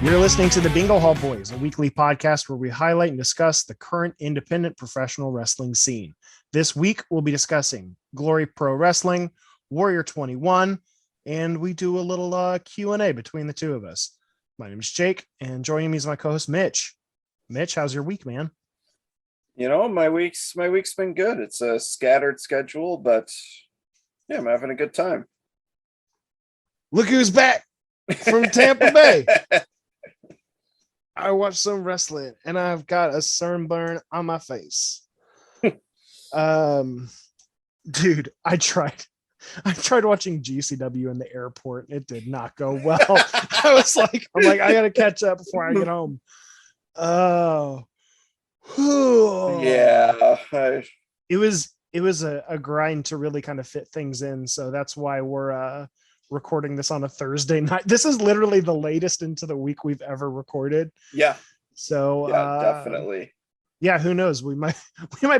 You're listening to the Bingo Hall Boys, a weekly podcast where we highlight and discuss the current independent professional wrestling scene. This week, we'll be discussing Glory Pro Wrestling, Warrior 21, and we do a little Q&A between the two of us. My name is Jake, and joining me is my co-host, Mitch. Mitch, how's your week, man? You know, my week's been good. It's a scattered schedule, but yeah, I'm having a good time. Look who's back from Tampa Bay. I watched some wrestling and I've got a sunburn on my face. Dude, I tried watching GCW in the airport. It did not go well. I'm like, I gotta catch up before I get home. Oh, yeah. It was a grind to really kind of fit things in. So that's why we're recording this on a Thursday night. This is literally the latest into the week we've ever recorded. Yeah. So yeah, definitely. Yeah, who knows? We might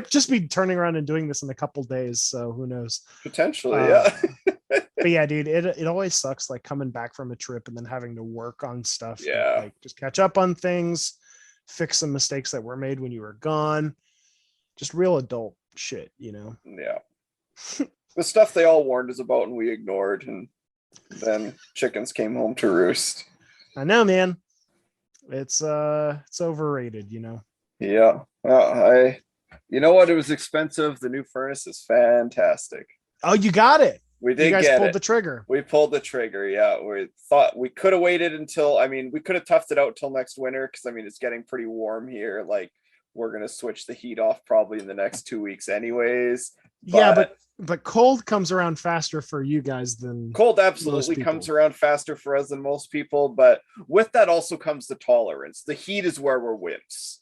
just be turning around and doing this in a couple days. So who knows? Potentially, yeah. But yeah, dude, it always sucks like coming back from a trip and then having to work on stuff. Yeah. Like just catch up on things, fix some mistakes that were made when you were gone. Just real adult shit, you know? Yeah. The stuff they all warned us about and we ignored, and then chickens came home to roost. I know, man. It's overrated, you know. Yeah. You know what? It was expensive. The new furnace is fantastic. Oh, you got it. We did. You guys get pulled it. the trigger. We pulled the trigger. Yeah. We thought we could have waited until, we could have toughed it out till next winter, because it's getting pretty warm here. Like, we're gonna switch the heat off probably in the next 2 weeks anyways. But cold comes around faster for you guys than cold absolutely comes around faster for us than most people. But with that also comes the tolerance. The heat is where we're wimps.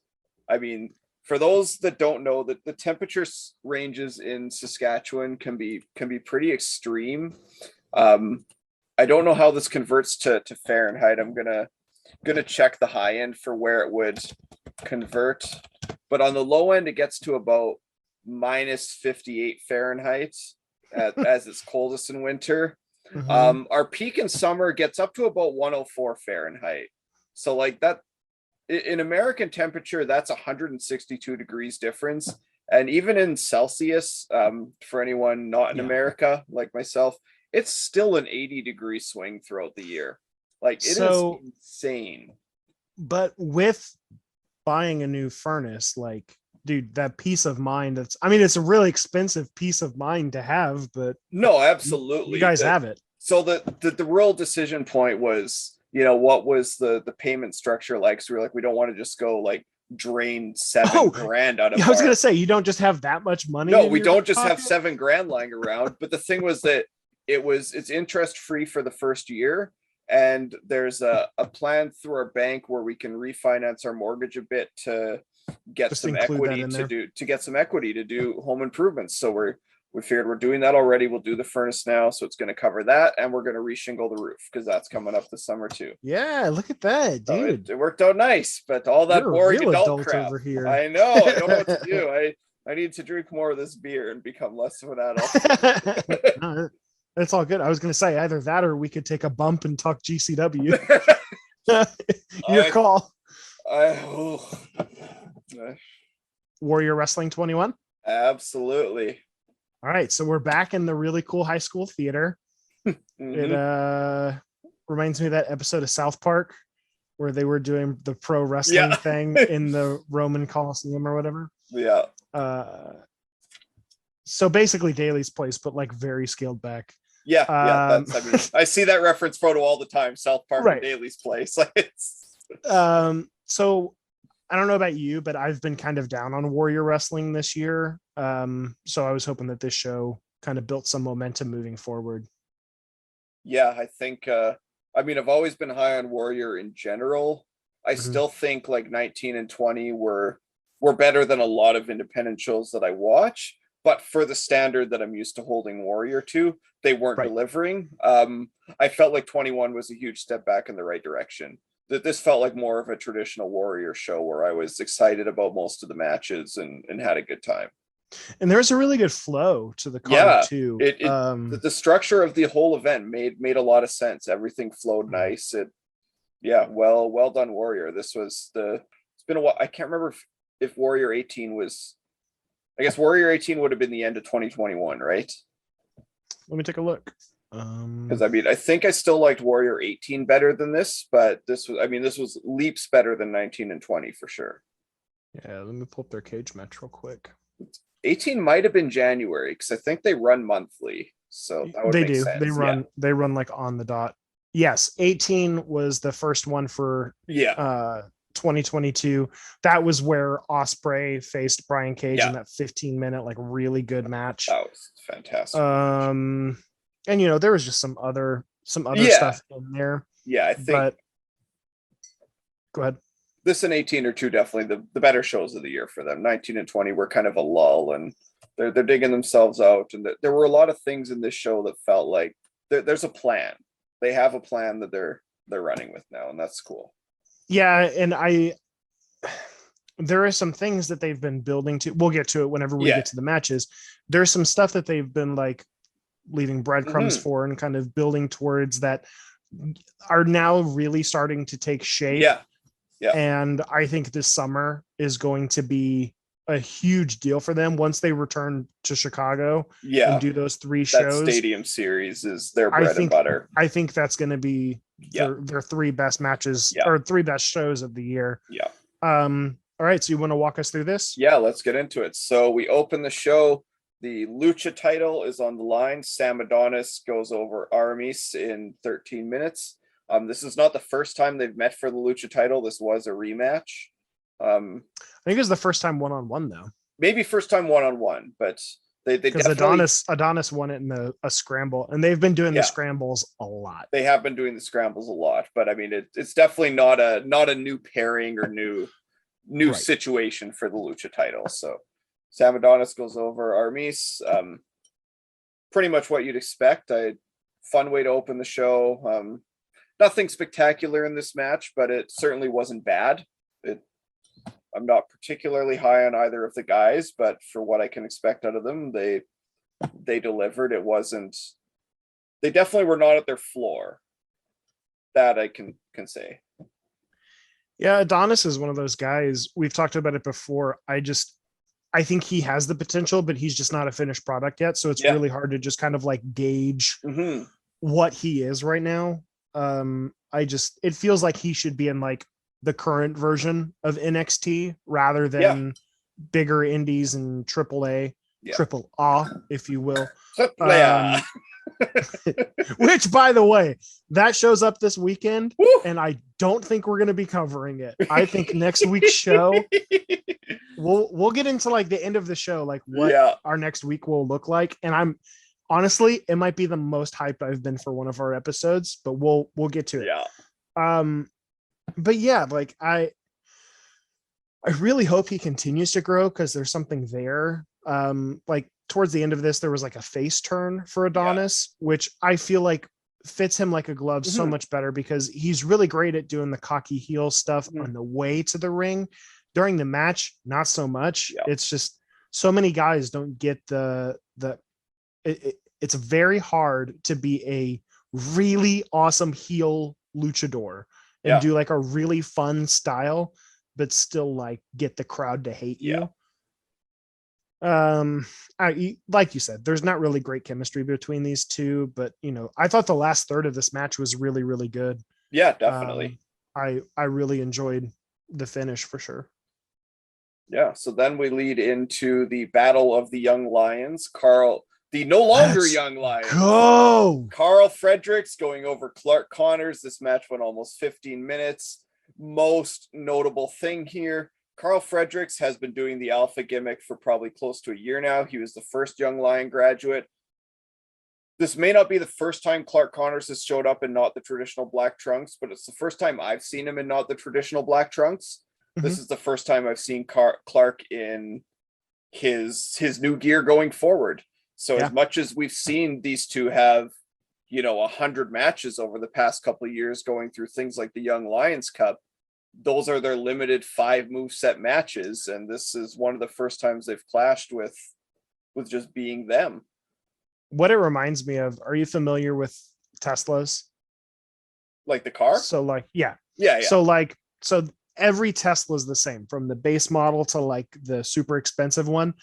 For those that don't know, that the temperature ranges in Saskatchewan can be pretty extreme. I don't know how this converts to Fahrenheit. I'm gonna check the high end for where it would convert, but on the low end it gets to about minus 58 Fahrenheit as it's coldest in winter. Mm-hmm. Our peak in summer gets up to about 104 Fahrenheit. So like that in American temperature, that's 162 degrees difference. And even in Celsius, for anyone not in America like myself, it's still an 80-degree swing throughout the year. Like, it is insane. But with buying a new furnace, like, dude, that peace of mind, it's a really expensive peace of mind to have, but no, absolutely. You guys have it. So the real decision point was, what was the payment structure like? So we're like, we don't want to just go like drain $7,000 out of I was gonna say, you don't just have that much money. No, we don't just have $7,000 lying around. But the thing was that it's interest free for the first year. And there's a plan through our bank where we can refinance our mortgage a bit to get just some equity to do home improvements. So we figured we're doing that already. We'll do the furnace now, so it's going to cover that, and we're going to reshingle the roof because that's coming up this summer too. Yeah, look at that, dude. So it worked out nice, but all that boring adult crap over here. I know. I don't know what to do. I need to drink more of this beer and become less of an adult. That's all good. I was going to say either that or we could take a bump and talk GCW. Your call. Warrior Wrestling 21? Absolutely. All right. So we're back in the really cool high school theater. Mm-hmm. It reminds me of that episode of South Park where they were doing the pro wrestling thing in the Roman Coliseum or whatever. Yeah. So basically Daly's place, but like very scaled back. Yeah, I see that reference photo all the time. South Park and Daly's place. So I don't know about you, but I've been kind of down on Warrior Wrestling this year. So I was hoping that this show kind of built some momentum moving forward. Yeah, I think I've always been high on Warrior in general. I Mhm. still think like 19 and 20 were better than a lot of independent shows that I watch, but for the standard that I'm used to holding Warrior to, they weren't Right. delivering. I felt like 21 was a huge step back in the right direction. That this felt like more of a traditional Warrior show where I was excited about most of the matches and had a good time. And there's a really good flow to the card Yeah, too. the structure of the whole event made a lot of sense. Everything flowed nice. Yeah, well done, Warrior. It's been a while. I can't remember if Warrior 18 was. I guess Warrior 18 would have been the end of 2021, right? Let me take a look. Because I mean, I think I still liked Warrior 18 better than this, but this was leaps better than 19 and 20 for sure. Yeah, let me pull up their cage match real quick. 18 might have been January because I think they run monthly, so that would They make do. They sense. run. They run like on the dot. Yes, 18 was the first one for Yeah, 2022. That was where Osprey faced Brian Cage yeah, in that 15-minute like really good match. that was fantastic. And there was just some other Yeah, stuff in there, yeah. I think but go ahead. this and 18 are two definitely the better shows of the year for them. 19 and 20 were kind of a lull, and they're digging themselves out. And there were a lot of things in this show that felt like there's a plan. They have a plan that they're running with now, and that's cool. Yeah, and there are some things that they've been building to. We'll get to it whenever we Yeah. get to the matches. There's some stuff that they've been like leaving breadcrumbs for and kind of building towards that are now really starting to take shape. Yeah. Yeah. And I think this summer is going to be a huge deal for them once they return to Chicago and do those 3 shows. That stadium series is their bread and butter. I think that's going to be their 3 best matches or 3 best shows of the year. Yeah. All right. So you want to walk us through this? Yeah, let's get into it. So we open the show. The Lucha title is on the line. Sam Adonis goes over Aramis in 13 minutes. This is not the first time they've met for the Lucha title. This was a rematch. I think it was the first time one-on-one though. Maybe first time one-on-one, but they because Adonis won it in a scramble, and they've been doing the scrambles a lot. They have been doing the scrambles a lot, but I mean it's definitely not a new pairing or new situation for the Lucha title. So Sam Adonis goes over Aramis. Pretty much what you'd expect. Fun way to open the show. Nothing spectacular in this match, but it certainly wasn't bad. I'm not particularly high on either of the guys, but for what I can expect out of them, they delivered. They definitely were not at their floor. That I can say. Yeah, Adonis is one of those guys. We've talked about it before. I think he has the potential, but he's just not a finished product yet. So it's really hard to just kind of like gauge what he is right now. It feels like he should be in like the current version of NXT rather than bigger indies and AAA, triple A, if you will. Which, by the way, that shows up this weekend, and I don't think we're going to be covering it. I think next week's show, we'll get into like the end of the show, like what our next week will look like. And I'm honestly, it might be the most hyped I've been for one of our episodes, but we'll get to it. Yeah. But yeah, like I really hope he continues to grow because there's something there. Like towards the end of this, there was like a face turn for Adonis, which I feel like fits him like a glove so much better because he's really great at doing the cocky heel stuff on the way to the ring. During the match, not so much. It's just so many guys don't get it's very hard to be a really awesome heel luchador and do like a really fun style, but still like get the crowd to hate you. Like you said, there's not really great chemistry between these two, but I thought the last third of this match was really, really good. Yeah, definitely. I really enjoyed the finish for sure. Yeah. So then we lead into the Battle of the Young Lions. The no longer Young Lions. Go! Carl Fredericks going over Clark Connors. This match went almost 15 minutes. Most notable thing here, Carl Fredericks has been doing the alpha gimmick for probably close to a year now. He was the first Young Lion graduate. this may not be the first time Clark Connors has showed up in not the traditional black trunks, but it's the first time I've seen him in not the traditional black trunks. This is the first time I've seen Clark in his new gear going forward. So as much as we've seen these two have, 100 matches over the past couple of years going through things like the Young Lions Cup, those are their limited 5 moveset matches. And this is one of the first times they've clashed with just being them. What it reminds me of, are you familiar with Teslas? Like the car? So yeah. So every Tesla is the same, from the base model to like the super expensive one.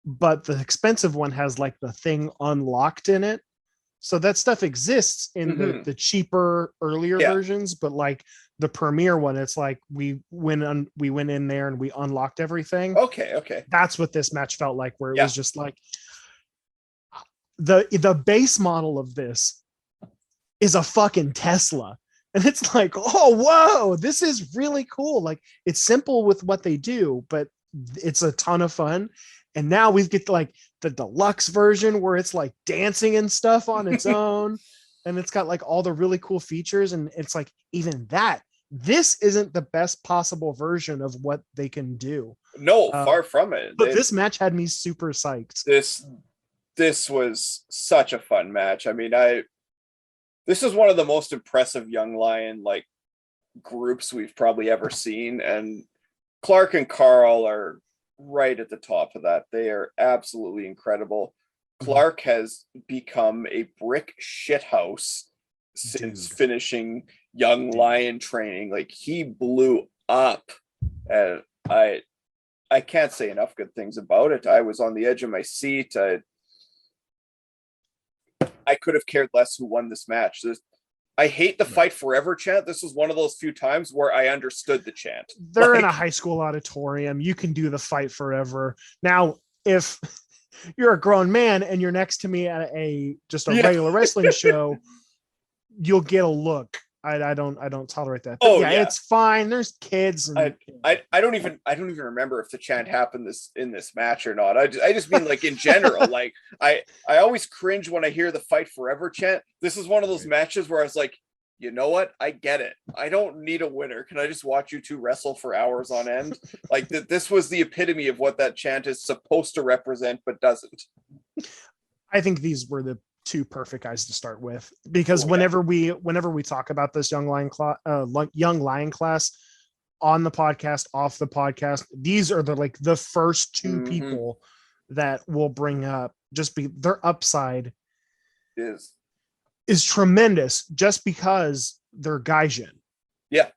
But the expensive one has like the thing unlocked in it. So that stuff exists in the cheaper earlier versions, but like the premier one, it's like we went in there and we unlocked everything. Okay. That's what this match felt like, where it was just like the base model of this is a fucking Tesla. And it's like, oh, whoa, this is really cool. Like, it's simple with what they do, but it's a ton of fun. And now we get like the deluxe version where it's like dancing and stuff on its own. And it's got like all the really cool features. And it's like, even that, this isn't the best possible version of what they can do. No, far from it. But this match had me super psyched. This was such a fun match. I mean, this is one of the most impressive Young Lion like groups we've probably ever seen. And Clark and Carl are right at the top of that. They are absolutely incredible. Clark has become a brick shithouse since finishing Young Lion training. Like, he blew up, and I can't say enough good things about it. I was on the edge of my seat. I could have cared less who won this match. I hate the fight forever chant. This was one of those few times where I understood the chant. They're in a high school auditorium. You can do the fight forever. Now, if you're a grown man and you're next to me at just a regular wrestling show, you'll get a look. I don't tolerate that. But it's fine. There's kids. And I don't even remember if the chant happened in this match or not. I just mean like in general. Like I always cringe when I hear the fight forever chant. This is one of those matches where I was like, you know what? I get it. I don't need a winner. Can I just watch you two wrestle for hours on end? Like this was the epitome of what that chant is supposed to represent, but doesn't. I think these were the 2 perfect guys to start with, because whenever we talk about this young lion class on the podcast, off the podcast, these are the first 2 people that we'll bring up. Their upside is tremendous, just because they're gaijin. Yeah.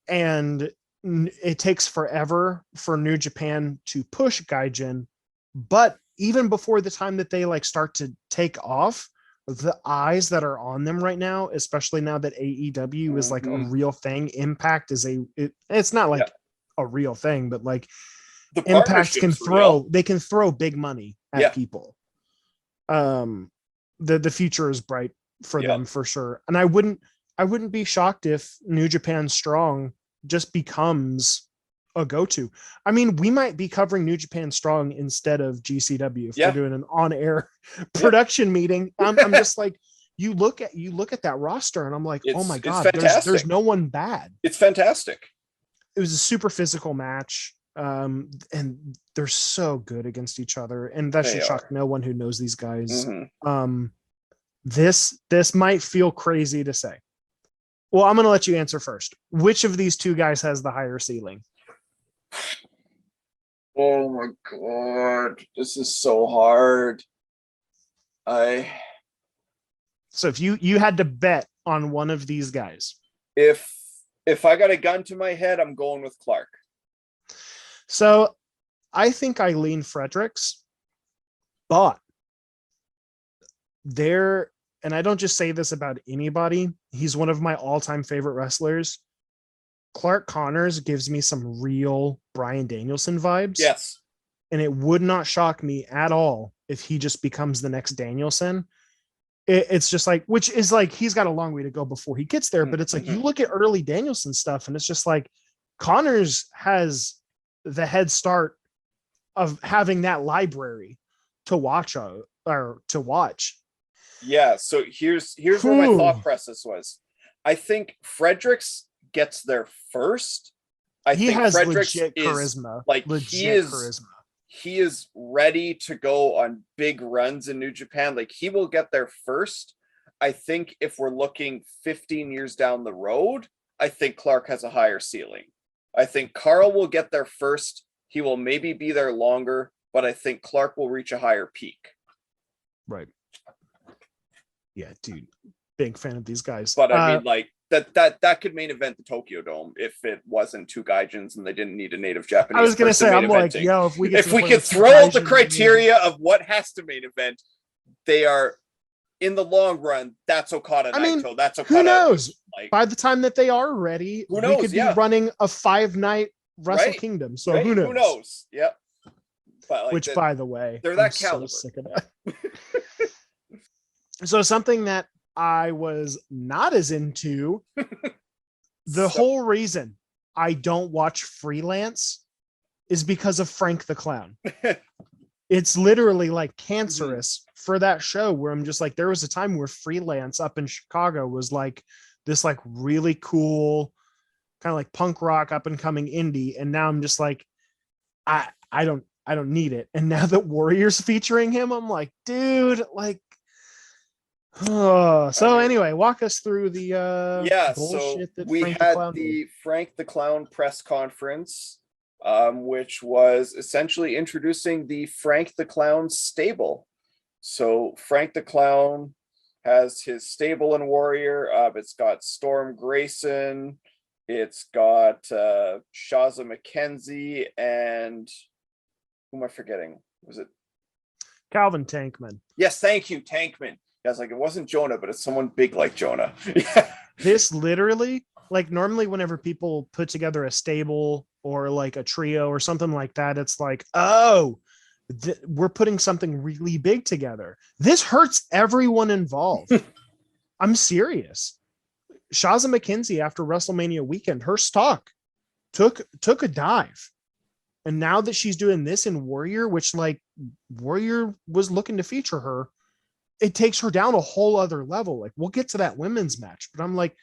And it takes forever for New Japan to push gaijin, but even before the time that they like start to take off, the eyes that are on them right now, especially now that AEW is like a real thing, Impact is it's not like a real thing, but like the Impact can they can throw big money at people. The future is bright for them for sure. And I wouldn't be shocked if New Japan Strong just becomes a go-to. I mean, we might be covering New Japan Strong instead of GCW if we're doing an on-air production meeting. I'm just like, you look at that roster and I'm like, oh my God, there's no one bad. It's fantastic. It was a super physical match. And they're so good against each other. And that should shock no one who knows these guys. This might feel crazy to say. Well, I'm going to let you answer first. Which of these 2 guys has the higher ceiling? Oh my God, this is so hard. So if you had to bet on one of these guys, if I got a gun to my head, I'm going with Clark. So I think I lean Fredericks, but and I don't just say this about anybody, he's one of my all-time favorite wrestlers. Clark Connors gives me some real Bryan Danielson vibes. Yes. And it would not shock me at all if he just becomes the next Danielson. It's just like, which is like, he's got a long way to go before he gets there. But it's like, you look at early Danielson stuff and it's just like, Connors has the head start of having that library to watch Yeah, so here's where my Whew. thought process was. I think Fredericks gets there first. I He think has Fredericks legit is charisma. like Legit charisma. he is ready to go on big runs in New Japan. Like he will get there first. I think if we're looking 15 years down the road, I think Clark has a higher ceiling. I think Carl will get there first. He will maybe be there longer, but I think Clark will reach a higher peak. Right. Yeah, dude. Big fan of these guys. But I mean, like that could main event the Tokyo Dome if it wasn't two Gaijins and they didn't need a native Japanese. I was gonna say, I'm like, yo, if we could throw out the criteria of what has to main event, they are in the long run. That's Okada Naito. That's Okada. Who knows? Like, by the time that they are ready, who knows? We could be running a 5-night Wrestle Kingdom. So who knows? Who knows? Yep. But like, which, by the way, they're that caliber. So sick of that. So something that I was not as into, the whole reason I don't watch Freelance is because of Frank the Clown. It's literally like cancerous for that show where I'm just like, there was a time where Freelance up in Chicago was like this like really cool kind of like punk rock up and coming indie. And now I'm just like, I don't need it. And now that Warrior's featuring him, I'm like, dude, like, so anyway, walk us through the bullshit that we had the Frank the Clown press conference, which was essentially introducing the Frank the Clown stable. So Frank the Clown has his stable in Warrior. It's got Storm Grayson, it's got Shaza McKenzie, and who am I forgetting? Was it Calvin Tankman? Yes, thank you, Tankman. I was like, it wasn't Jonah, but it's someone big like Jonah. This literally, like normally whenever people put together a stable or like a trio or something like that, it's like, oh, we're putting something really big together. This hurts everyone involved. I'm serious. Shaza McKenzie after WrestleMania weekend, her stock took a dive. And now that she's doing this in Warrior, which like Warrior was looking to feature her, it takes her down a whole other level. Like we'll get to that women's match, but I'm like,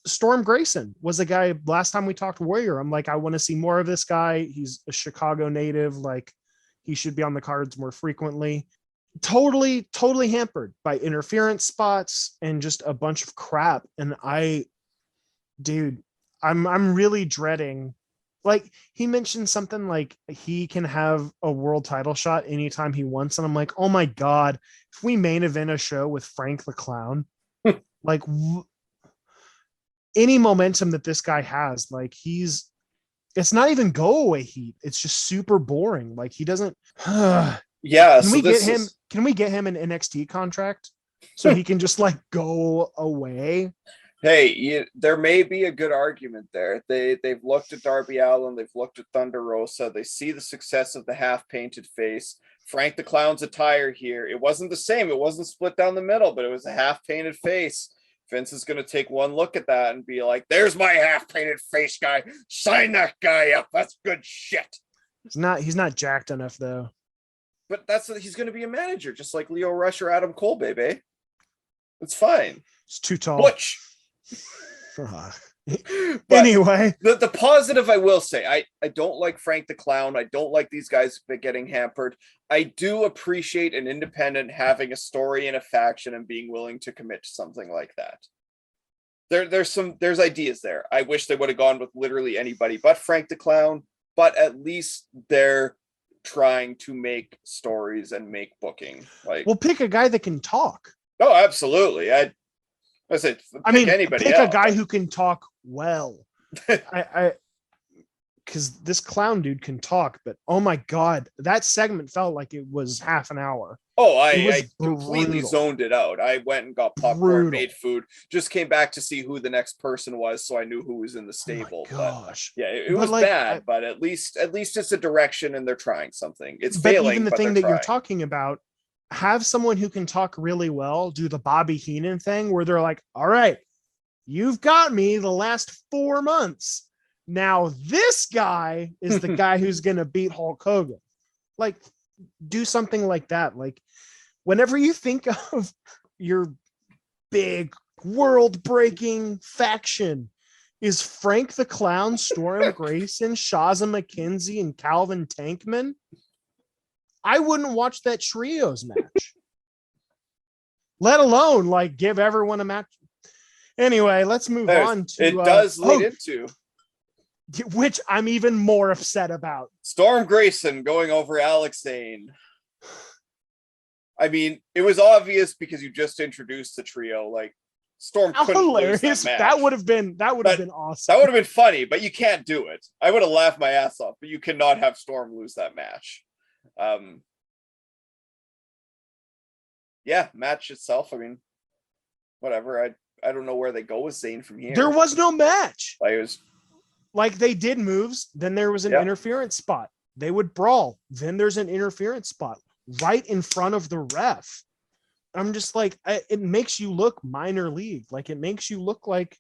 Storm Grayson was a guy last time we talked Warrior. I'm like, I want to see more of this guy. He's a Chicago native. Like he should be on the cards more frequently. Totally hampered by interference spots and just a bunch of crap. And I'm really dreading. Like he mentioned something like he can have a world title shot anytime he wants. And I'm like, oh my God, if we main event a show with Frank the Clown, like any momentum that this guy has, like it's not even go away heat. It's just super boring. Like he doesn't, yeah. Can we get him an NXT contract so he can just like go away? Hey, there may be a good argument there. They've looked at Darby Allin, they've looked at Thunder Rosa, they see the success of the half-painted face. Frank the Clown's attire here, it wasn't the same, it wasn't split down the middle, but it was a half-painted face. Vince is going to take one look at that and be like, there's my half-painted face guy, sign that guy up, that's good shit. He's not jacked enough though. But he's going to be a manager, just like Leo Rush or Adam Cole, baby. It's fine. It's too tall. Butch. Anyway, the positive I will say, I don't like Frank the Clown. I don't like these guys getting hampered. I do appreciate an independent having a story and a faction and being willing to commit to something like that. There's ideas there. I wish they would have gone with literally anybody but Frank the Clown, but at least they're trying to make stories and make booking. Like, we'll pick a guy that can talk. Oh, absolutely. I mean, anybody pick else. A guy who can talk well. Because this clown dude can talk, but oh my God, that segment felt like it was half an hour. Oh, I completely zoned it out. I went and got popcorn, made food, just came back to see who the next person was, so I knew who was in the stable. Oh gosh, but, yeah, it was like, bad, but at least it's a direction and they're trying something. It's failing, even the thing that you're talking about, have someone who can talk really well do the Bobby Heenan thing where they're like, all right, you've got me the last 4 months. Now this guy is the guy who's going to beat Hulk Hogan. Like, do something like that. Like, whenever you think of your big world-breaking faction, is Frank the Clown, Storm Grayson, Shaza McKenzie, and Calvin Tankman, I wouldn't watch that trios match. Let alone like give everyone a match. Anyway, let's move on to it does lead into which I'm even more upset about. Storm Grayson going over Alex Zane. I mean, it was obvious because you just introduced the trio. Like Storm couldn't lose that match. That would have been awesome. That would have been funny, but you can't do it. I would have laughed my ass off, but you cannot have Storm lose that match. Yeah, match itself. I mean, whatever. I don't know where they go with Zane from here. There was no match. Like, it was like they did moves, then there was an interference spot. They would brawl, then there's an interference spot right in front of the ref. I'm just like, it makes you look minor league. Like it makes you look like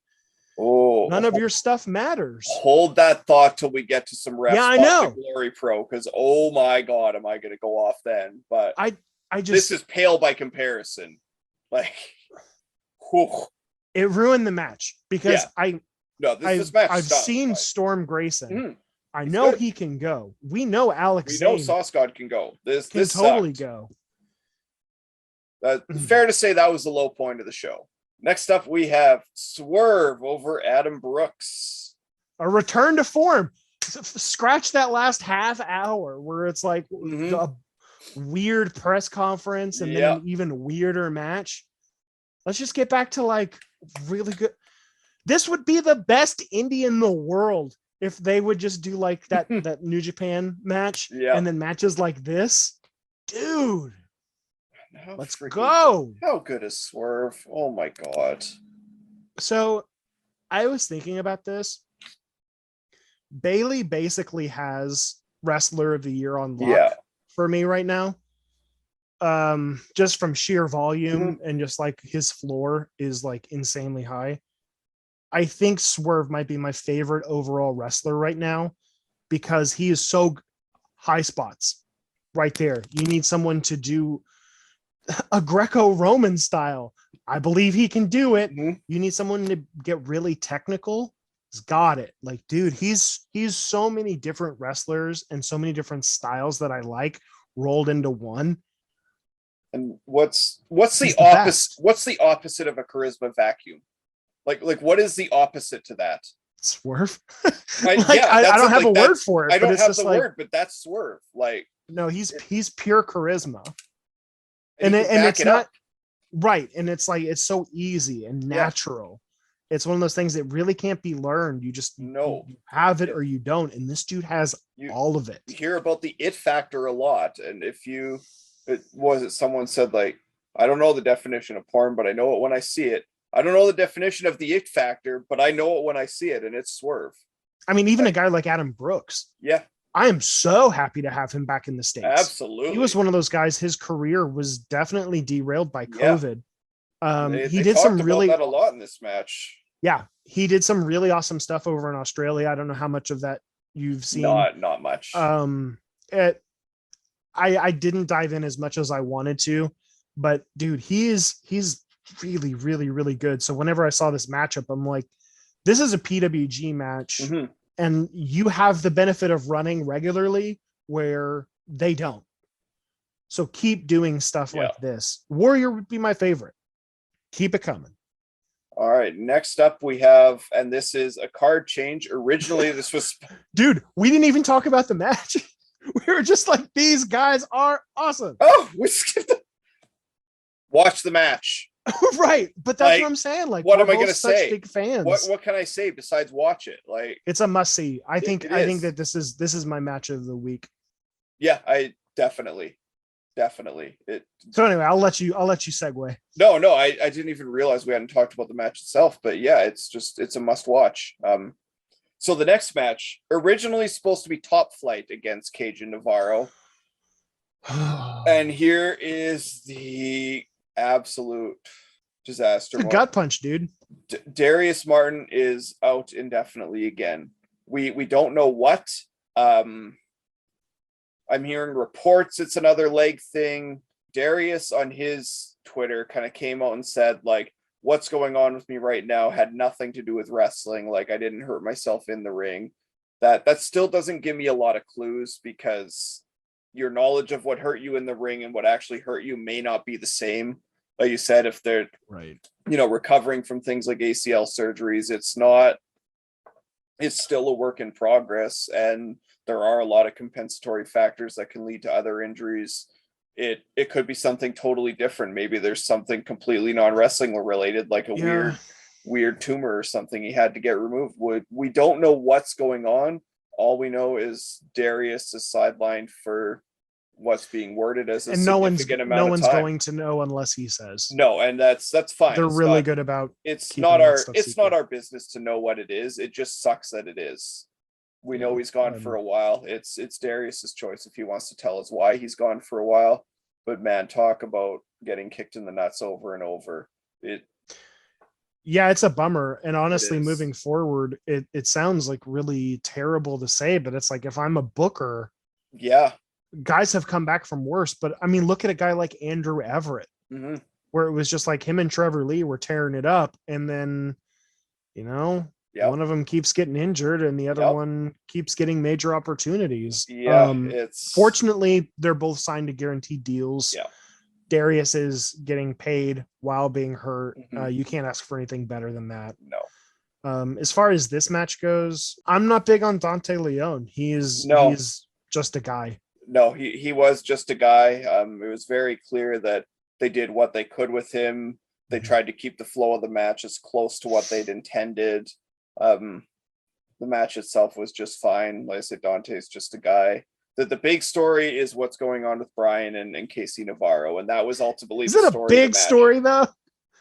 none of your stuff matters. Hold that thought till we get to some refs. Yeah, I know. Glory Pro, because oh my god, am I going to go off then? But I just, this is pale by comparison. Like, whew. It ruined the match because I've seen Storm Grayson. Mm-hmm. I know he can go. We know Alex. We know Sauce God can go. This totally sucked. Go. Fair to say that was the low point of the show. Next up, we have Swerve over Adam Brooks. A return to form. Scratch that last half hour where it's like a weird press conference and then an even weirder match. Let's just get back to like really good. This would be the best indie in the world if they would just do like that New Japan match and then matches like this. Dude, let's go. How good is Swerve? Oh my god. So I was thinking about this. Bailey basically has Wrestler of the Year on lock for me right now. Just from sheer volume and just like his floor is like insanely high. I think Swerve might be my favorite overall wrestler right now because he is so high spots right there. You need someone to do a Greco-Roman style. I believe he can do it. You need someone to get really technical. He's got it. Like, dude, he's so many different wrestlers and so many different styles that I like rolled into one. And what's the opposite? What's the opposite of a charisma vacuum? Like what is the opposite to that? Swerve. I don't have a word for it. I don't have the word, but that's Swerve. Like, no, he's pure charisma, and it's not right. And it's like it's so easy and natural. It's one of those things that really can't be learned. You just you have it or you don't. And this dude has all of it. You hear about the it factor a lot, and someone said like, I don't know the definition of porn, but I know it when I see it. I don't know the definition of the it factor, but I know it when I see it, and it's Swerve. I mean, even a guy like Adam Brooks. Yeah. I am so happy to have him back in the States. Absolutely. He was one of those guys, his career was definitely derailed by COVID. He did some really that a lot in this match. Yeah. He did some really awesome stuff over in Australia. I don't know how much of that you've seen. Not much. I didn't dive in as much as I wanted to, but dude, he's really, really, really good. So whenever I saw this matchup, I'm like, this is a PWG match, and you have the benefit of running regularly where they don't. So keep doing stuff like this. Warrior would be my favorite. Keep it coming. All right. Next up we have, and this is a card change. Originally, this was dude, we didn't even talk about the match. We were just like, these guys are awesome. Oh, we skipped it. Watch the match. Right, but that's what I'm saying. Like, what am I going to say? Big fans. What can I say besides watch it? Like, it's a must see. I think that this is my match of the week. Yeah, I definitely. So anyway, I'll let you segue. No, I didn't even realize we hadn't talked about the match itself, but yeah, it's a must watch. So the next match, originally supposed to be Top Flight against Cage and Navarro, and here is the absolute disaster. It's a gut punch, dude. Darius Martin is out indefinitely again. We don't know what. I'm hearing reports it's another leg thing. Darius on his Twitter kind of came out and said, like, what's going on with me right now had nothing to do with wrestling. Like, I didn't hurt myself in the ring. That still doesn't give me a lot of clues, because your knowledge of what hurt you in the ring and what actually hurt you may not be the same. Like you said, if they're right, recovering from things like ACL surgeries, it's still a work in progress, and there are a lot of compensatory factors that can lead to other injuries. It could be something totally different. Maybe there's something completely non-wrestling related, like a weird tumor or something he had to get removed. We don't know what's going on. All we know is Darius is sidelined for what's being worded as a significant amount of time. No one's going to know unless he says. No, and that's fine. They're really good about. It's not our business to know what it is. It just sucks that it is. We know he's gone for a while. It's Darius's choice if he wants to tell us why he's gone for a while. But man, talk about getting kicked in the nuts over and over. Yeah, it's a bummer. And honestly, moving forward, it sounds like really terrible to say, but it's like, if I'm a booker, guys have come back from worse. But I mean, look at a guy like Andrew Everett, where it was just like him and Trevor Lee were tearing it up. And then, one of them keeps getting injured and the other one keeps getting major opportunities. Fortunately, they're both signed to guaranteed deals. Darius is getting paid while being hurt. You can't ask for anything better than that. No. As far as this match goes, I'm not big on Dante Leon. He's just a guy. No, he was just a guy. It was very clear that they did what they could with him. They tried to keep the flow of the match as close to what they'd intended. The match itself was just fine. Like I said, Dante's just a guy. The big story is what's going on with Brian and Casey Navarro, and that was ultimately is it a big story though?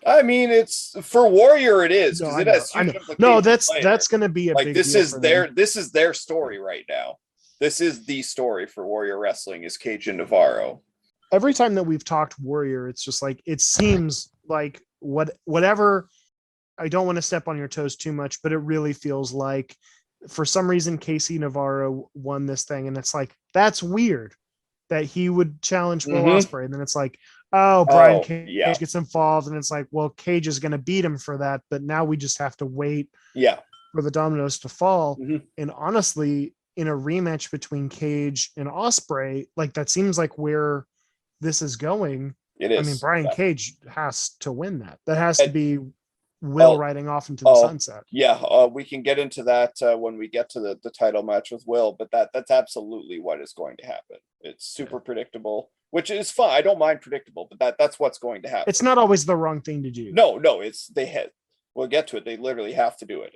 I mean, it's for Warrior. It is, because it has huge implications. No, that's going to be a like big this deal is their story right now. This is the story for Warrior Wrestling, is Cage and Navarro. Every time that we've talked Warrior, it's just like, it seems like whatever. I don't want to step on your toes too much, but it really feels like for some reason Casey Navarro won this thing, and it's like, that's weird that he would challenge Will Ospreay, and then it's like, Brian Cage gets involved, and it's like, well, Cage is going to beat him for that, but now we just have to wait for the dominoes to fall. And honestly, in a rematch between Cage and Ospreay, like, that seems like where this is going. It is. I mean, Brian Cage has to win that. That has to be Will riding off into the sunset. We can get into that when we get to the title match with Will, but that's absolutely what is going to happen. It's super predictable, which is fine. I don't mind predictable, but that's what's going to happen. It's not always the wrong thing to do. No, we'll get to it. They literally have to do it.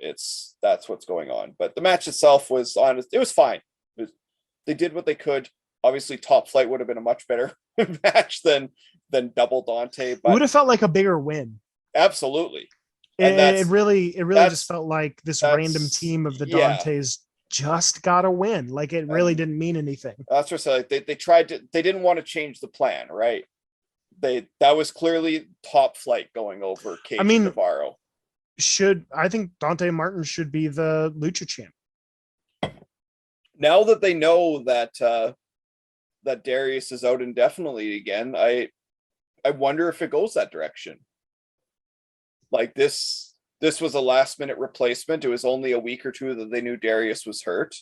That's what's going on. But the match itself was honest. It was fine. They did what they could. Obviously, Top Flight would have been a much better match than Double Dante. But it would have felt like a bigger win. Absolutely. It really just felt like this random team of the Dantes just got a win. Like, it really didn't mean anything. That's what I said. They didn't want to change the plan, right? That was clearly Top Flight going over Cage and Navarro. I think Dante Martin should be the Lucha champ. Now that they know that that Darius is out indefinitely again, I wonder if it goes that direction. Like, this was a last minute replacement. It was only a week or two that they knew Darius was hurt.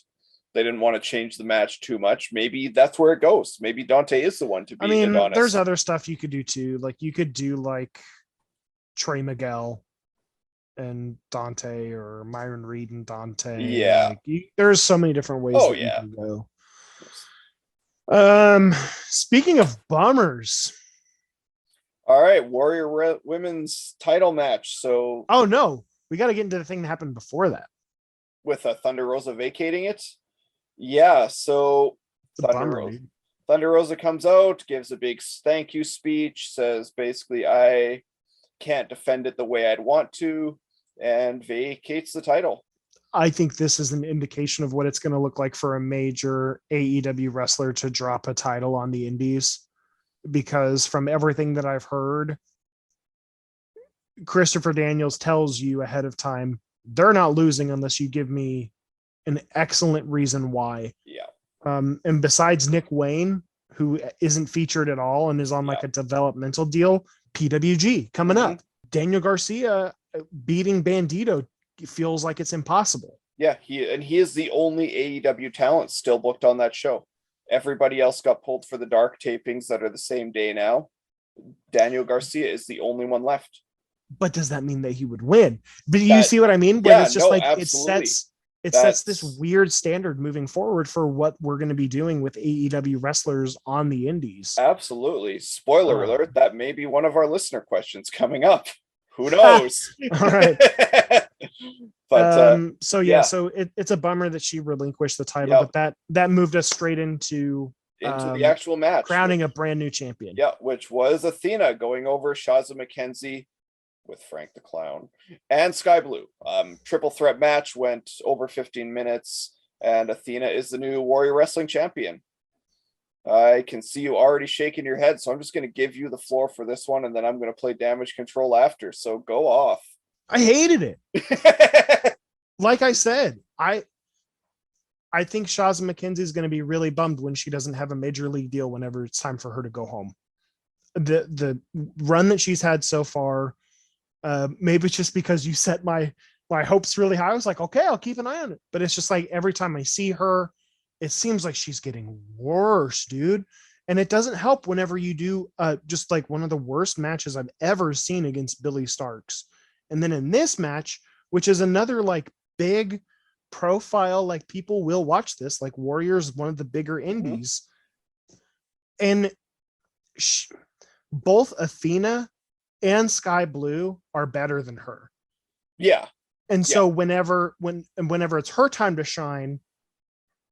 They didn't want to change the match too much. Maybe that's where it goes. Maybe Dante is the one to beat Adonis. There's other stuff you could do too. Like, you could do like Trey Miguel and Dante, or Myron Reed and Dante. Yeah. There's so many different ways you can go. Speaking of bummers. All right, Warrior Women's title match. So, we got to get into the thing that happened before that. With Thunder Rosa vacating it. Yeah, so Thunder Rosa comes out, gives a big thank you speech, says basically, I can't defend it the way I'd want to, and vacates the title. I think this is an indication of what it's going to look like for a major AEW wrestler to drop a title on the indies. Because from everything that I've heard, Christopher Daniels tells you ahead of time, they're not losing unless you give me an excellent reason why. Yeah. And besides Nick Wayne, who isn't featured at all and is on like a developmental deal. PWG coming up. Daniel Garcia beating Bandito feels like it's impossible. Yeah, he is the only AEW talent still booked on that show. Everybody else got pulled for the dark tapings that are the same day now. Daniel Garcia is the only one left. But does that mean that he would win? But you see what I mean? When it's just absolutely. It sets this weird standard moving forward for what we're going to be doing with AEW wrestlers on the indies. Absolutely. Spoiler alert, that may be one of our listener questions coming up. Who knows? All right. But so it's a bummer that she relinquished the title, but that moved us straight into the actual match, crowning a brand new champion. Yeah, which was Athena going over Shazza McKenzie with Frank the Clown and Sky Blue. Triple threat match went over 15 minutes, and Athena is the new Warrior Wrestling champion. I can see you already shaking your head, so I'm just going to give you the floor for this one, and then I'm going to play Damage Control after. So go off. I hated it. Like I said, I think Shazza McKenzie is going to be really bummed when she doesn't have a major league deal whenever it's time for her to go home. The run that she's had so far, maybe it's just because you set my hopes really high. I was like, okay, I'll keep an eye on it. But it's just like every time I see her, it seems like she's getting worse, dude. And it doesn't help whenever you do just like one of the worst matches I've ever seen against Billy Starks. And then in this match, which is another like big profile, like people will watch this, like Warriors, one of the bigger indies. And both Athena and Sky Blue are better than her. Yeah. And so whenever it's her time to shine,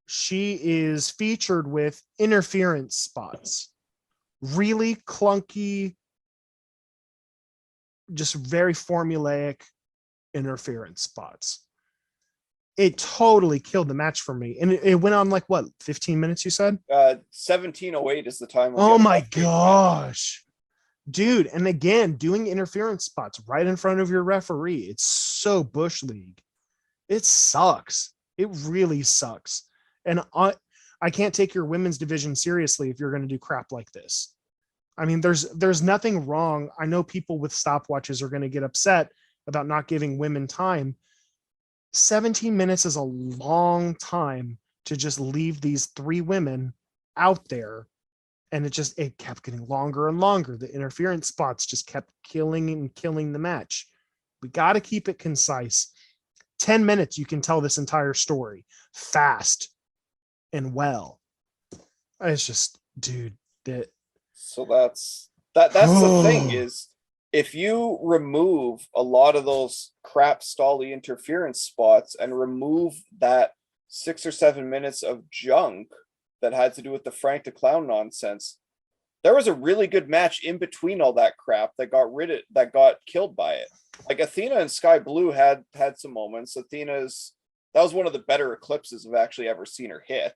she is featured with interference spots, really clunky, just very formulaic interference spots. It totally killed the match for me. And it went on like what, 15 minutes you said? 17:08 is the time. Oh my gosh. Dude, and again, doing interference spots right in front of your referee. It's so Bush League. It sucks. It really sucks. And I can't take your women's division seriously if you're going to do crap like this. I mean, there's nothing wrong. I know people with stopwatches are going to get upset about not giving women time. 17 minutes is a long time to just leave these three women out there. And it kept getting longer and longer. The interference spots just kept killing the match. We got to keep it concise. 10 minutes, you can tell this entire story fast and well. It's just, dude, that. So that's the thing is, if you remove a lot of those crap stally interference spots and remove that 6 or 7 minutes of junk that had to do with the Frank the Clown nonsense, there was a really good match in between all that crap that got killed by it. Like Athena and Sky Blue had some moments. That was one of the better eclipses I've actually ever seen her hit.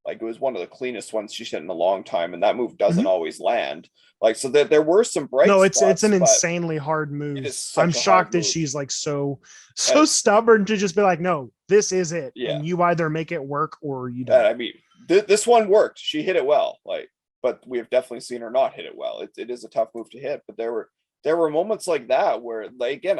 Like it was one of the cleanest ones she's hit in a long time, and that move doesn't always land. Like, so there were some bright spots. No, it's an insanely hard move. I'm shocked that she's like so stubborn to just be like, no, this is it. Yeah. And you either make it work or you don't. I mean, this one worked. She hit it well. But we have definitely seen her not hit it well. It is a tough move to hit, but there were moments like that where, like, again,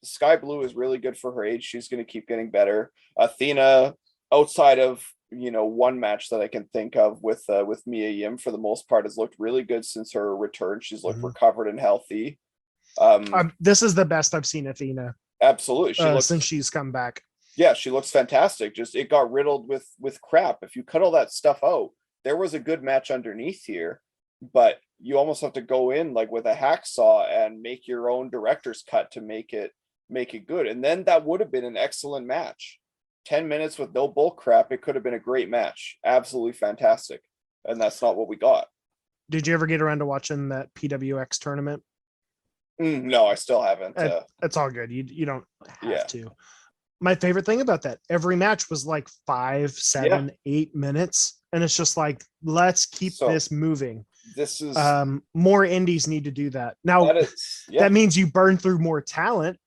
Sky Blue is really good for her age. She's going to keep getting better. Athena, outside of, one match that I can think of with Mia Yim, for the most part, has looked really good since her return. She's looked recovered and healthy. This is the best I've seen Athena. Absolutely. Since she's come back. Yeah, she looks fantastic. Just, it got riddled with crap. If you cut all that stuff out, there was a good match underneath here, but you almost have to go in like with a hacksaw and make your own director's cut to make it good. And then that would have been an excellent match. 10 minutes with no bull crap. It could have been a great match. Absolutely fantastic. And that's not what we got. Did you ever get around to watching that PWX tournament? No, I still haven't. It's all good. You don't have to. My favorite thing about that, every match was like 5, 7, 8 minutes. And it's just like, let's keep this moving. This is more indies need to do that. Now, that means you burn through more talent,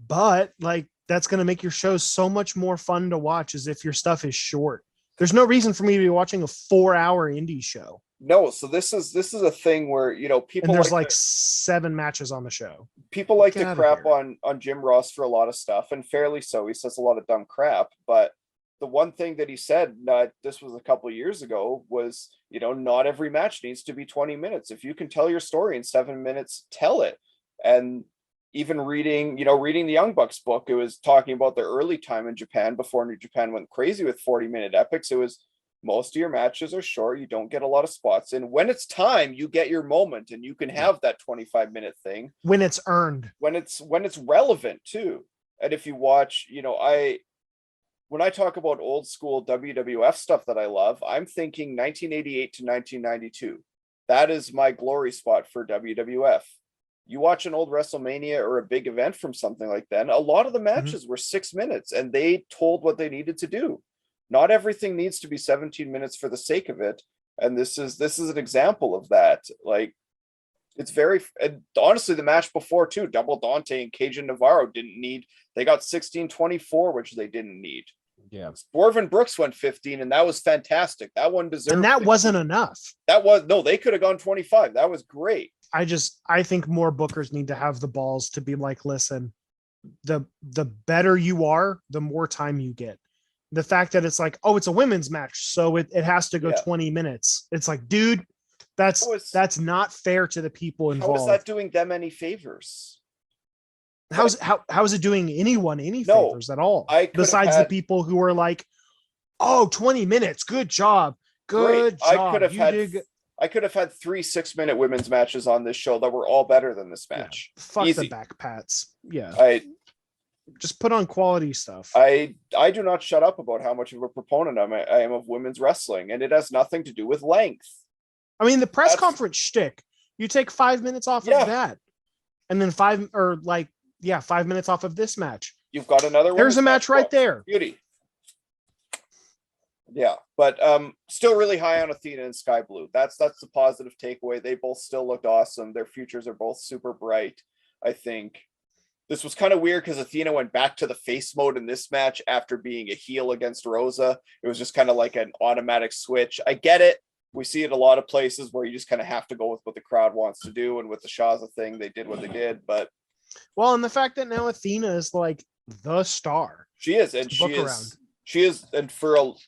but like that's going to make your shows so much more fun to watch as if your stuff is short. There's no reason for me to be watching a 4-hour indie show. No, so this is a thing where And there's like 7 matches on the show. people like Get to out of crap here. on Jim Ross for a lot of stuff, and fairly so. He says a lot of dumb crap, but the one thing that he said, this was a couple of years ago, was not every match needs to be 20 minutes. If you can tell your story in 7 minutes, tell it. And even reading the Young Bucks book, it was talking about their early time in Japan before New Japan went crazy with 40-minute epics. It was most of your matches are short. You don't get a lot of spots. And when it's time, you get your moment and you can have that 25-minute thing. When it's earned. When it's relevant too. And if you watch, when I talk about old school WWF stuff that I love, I'm thinking 1988 to 1992. That is my glory spot for WWF. You watch an old WrestleMania or a big event from something like that, a lot of the matches were 6 minutes and they told what they needed to do. Not everything needs to be 17 minutes for the sake of it. And this is an example of that. Like, it's very, and honestly, the match before too, Double Dante and Cajun Navarro they got 16-24, which they didn't need. Yeah. Swerve Brooks went 15, and that was fantastic. That one deserved. And that wasn't enough. They could have gone 25. That was great. I think more bookers need to have the balls to be like, listen, the better you are, the more time you get. The fact that it's like, oh, it's a women's match, so it has to go 20 minutes. It's like, dude, that's not fair to the people involved. How is that doing them any favors? How is it doing anyone any favors at all? Besides the people who are like, oh, 20 minutes, good job. Good job. I could have had 3 6-minute women's matches on this show that were all better than this match. Yeah, fuck Easy. The back pats. Yeah. Just put on quality stuff. I do not shut up about how much of a proponent I am of women's wrestling, and it has nothing to do with length. I mean, the press conference shtick, you take 5 minutes off of that, and then 5 minutes off of this match. You've got another one. There's a match right there. Beauty. Yeah, but still really high on Athena and Sky Blue. That's the positive takeaway. They both still looked awesome. Their futures are both super bright. I think this was kind of weird because Athena went back to the face mode in this match after being a heel against Rosa. It was just kind of like an automatic switch. I get it. We see it a lot of places where you just kind of have to go with what the crowd wants to do. And with the Shaza thing, they did what they did. But and the fact that now Athena is like the star. She is, and she is, and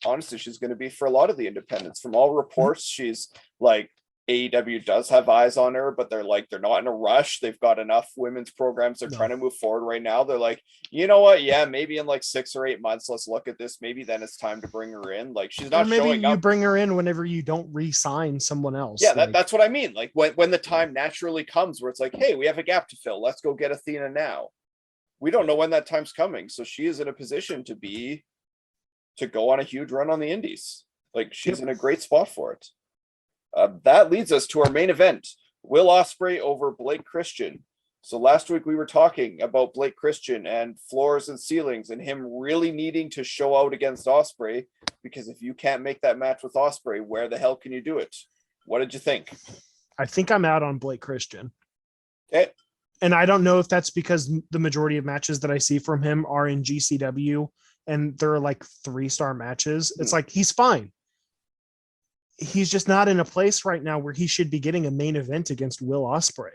honestly, she's going to be for a lot of the independents. From all reports, she's like, AEW does have eyes on her, but they're not in a rush. They've got enough women's programs. They're trying to move forward right now. They're like, you know what? Yeah, maybe in like 6 or 8 months, let's look at this. Maybe then it's time to bring her in. Like, she's not showing up. Maybe you bring her in whenever you don't re-sign someone else. Yeah, that's what I mean. Like when the time naturally comes where it's like, hey, we have a gap to fill. Let's go get Athena now. We don't know when that time's coming. So she is in a position to go on a huge run on the indies. Like, she's in a great spot for it. That leads us to our main event, Will Ospreay over Blake Christian. So last week we were talking about Blake Christian and floors and ceilings and him really needing to show out against Ospreay, because if you can't make that match with Ospreay, where the hell can you do it? What did you think? I think I'm out on Blake Christian. Okay. And I don't know if that's because the majority of matches that I see from him are in GCW and they're like 3-star matches. It's like, he's fine. He's just not in a place right now where he should be getting a main event against Will Ospreay.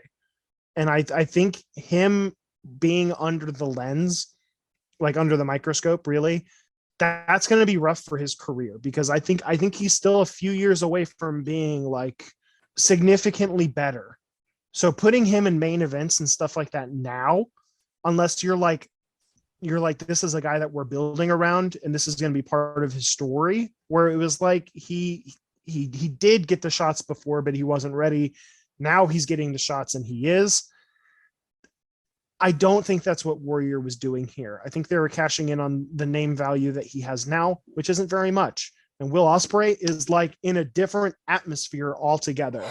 And I think him being under the lens, like under the microscope, really, that's going to be rough for his career, because I think he's still a few years away from being like significantly better. So putting him in main events and stuff like that now, unless you're like, this is a guy that we're building around and this is going to be part of his story, where it was like, he did get the shots before, but he wasn't ready. Now he's getting the shots and he is. I don't think that's what Warrior was doing here. I think they were cashing in on the name value that he has now, which isn't very much. And Will Ospreay is like in a different atmosphere altogether.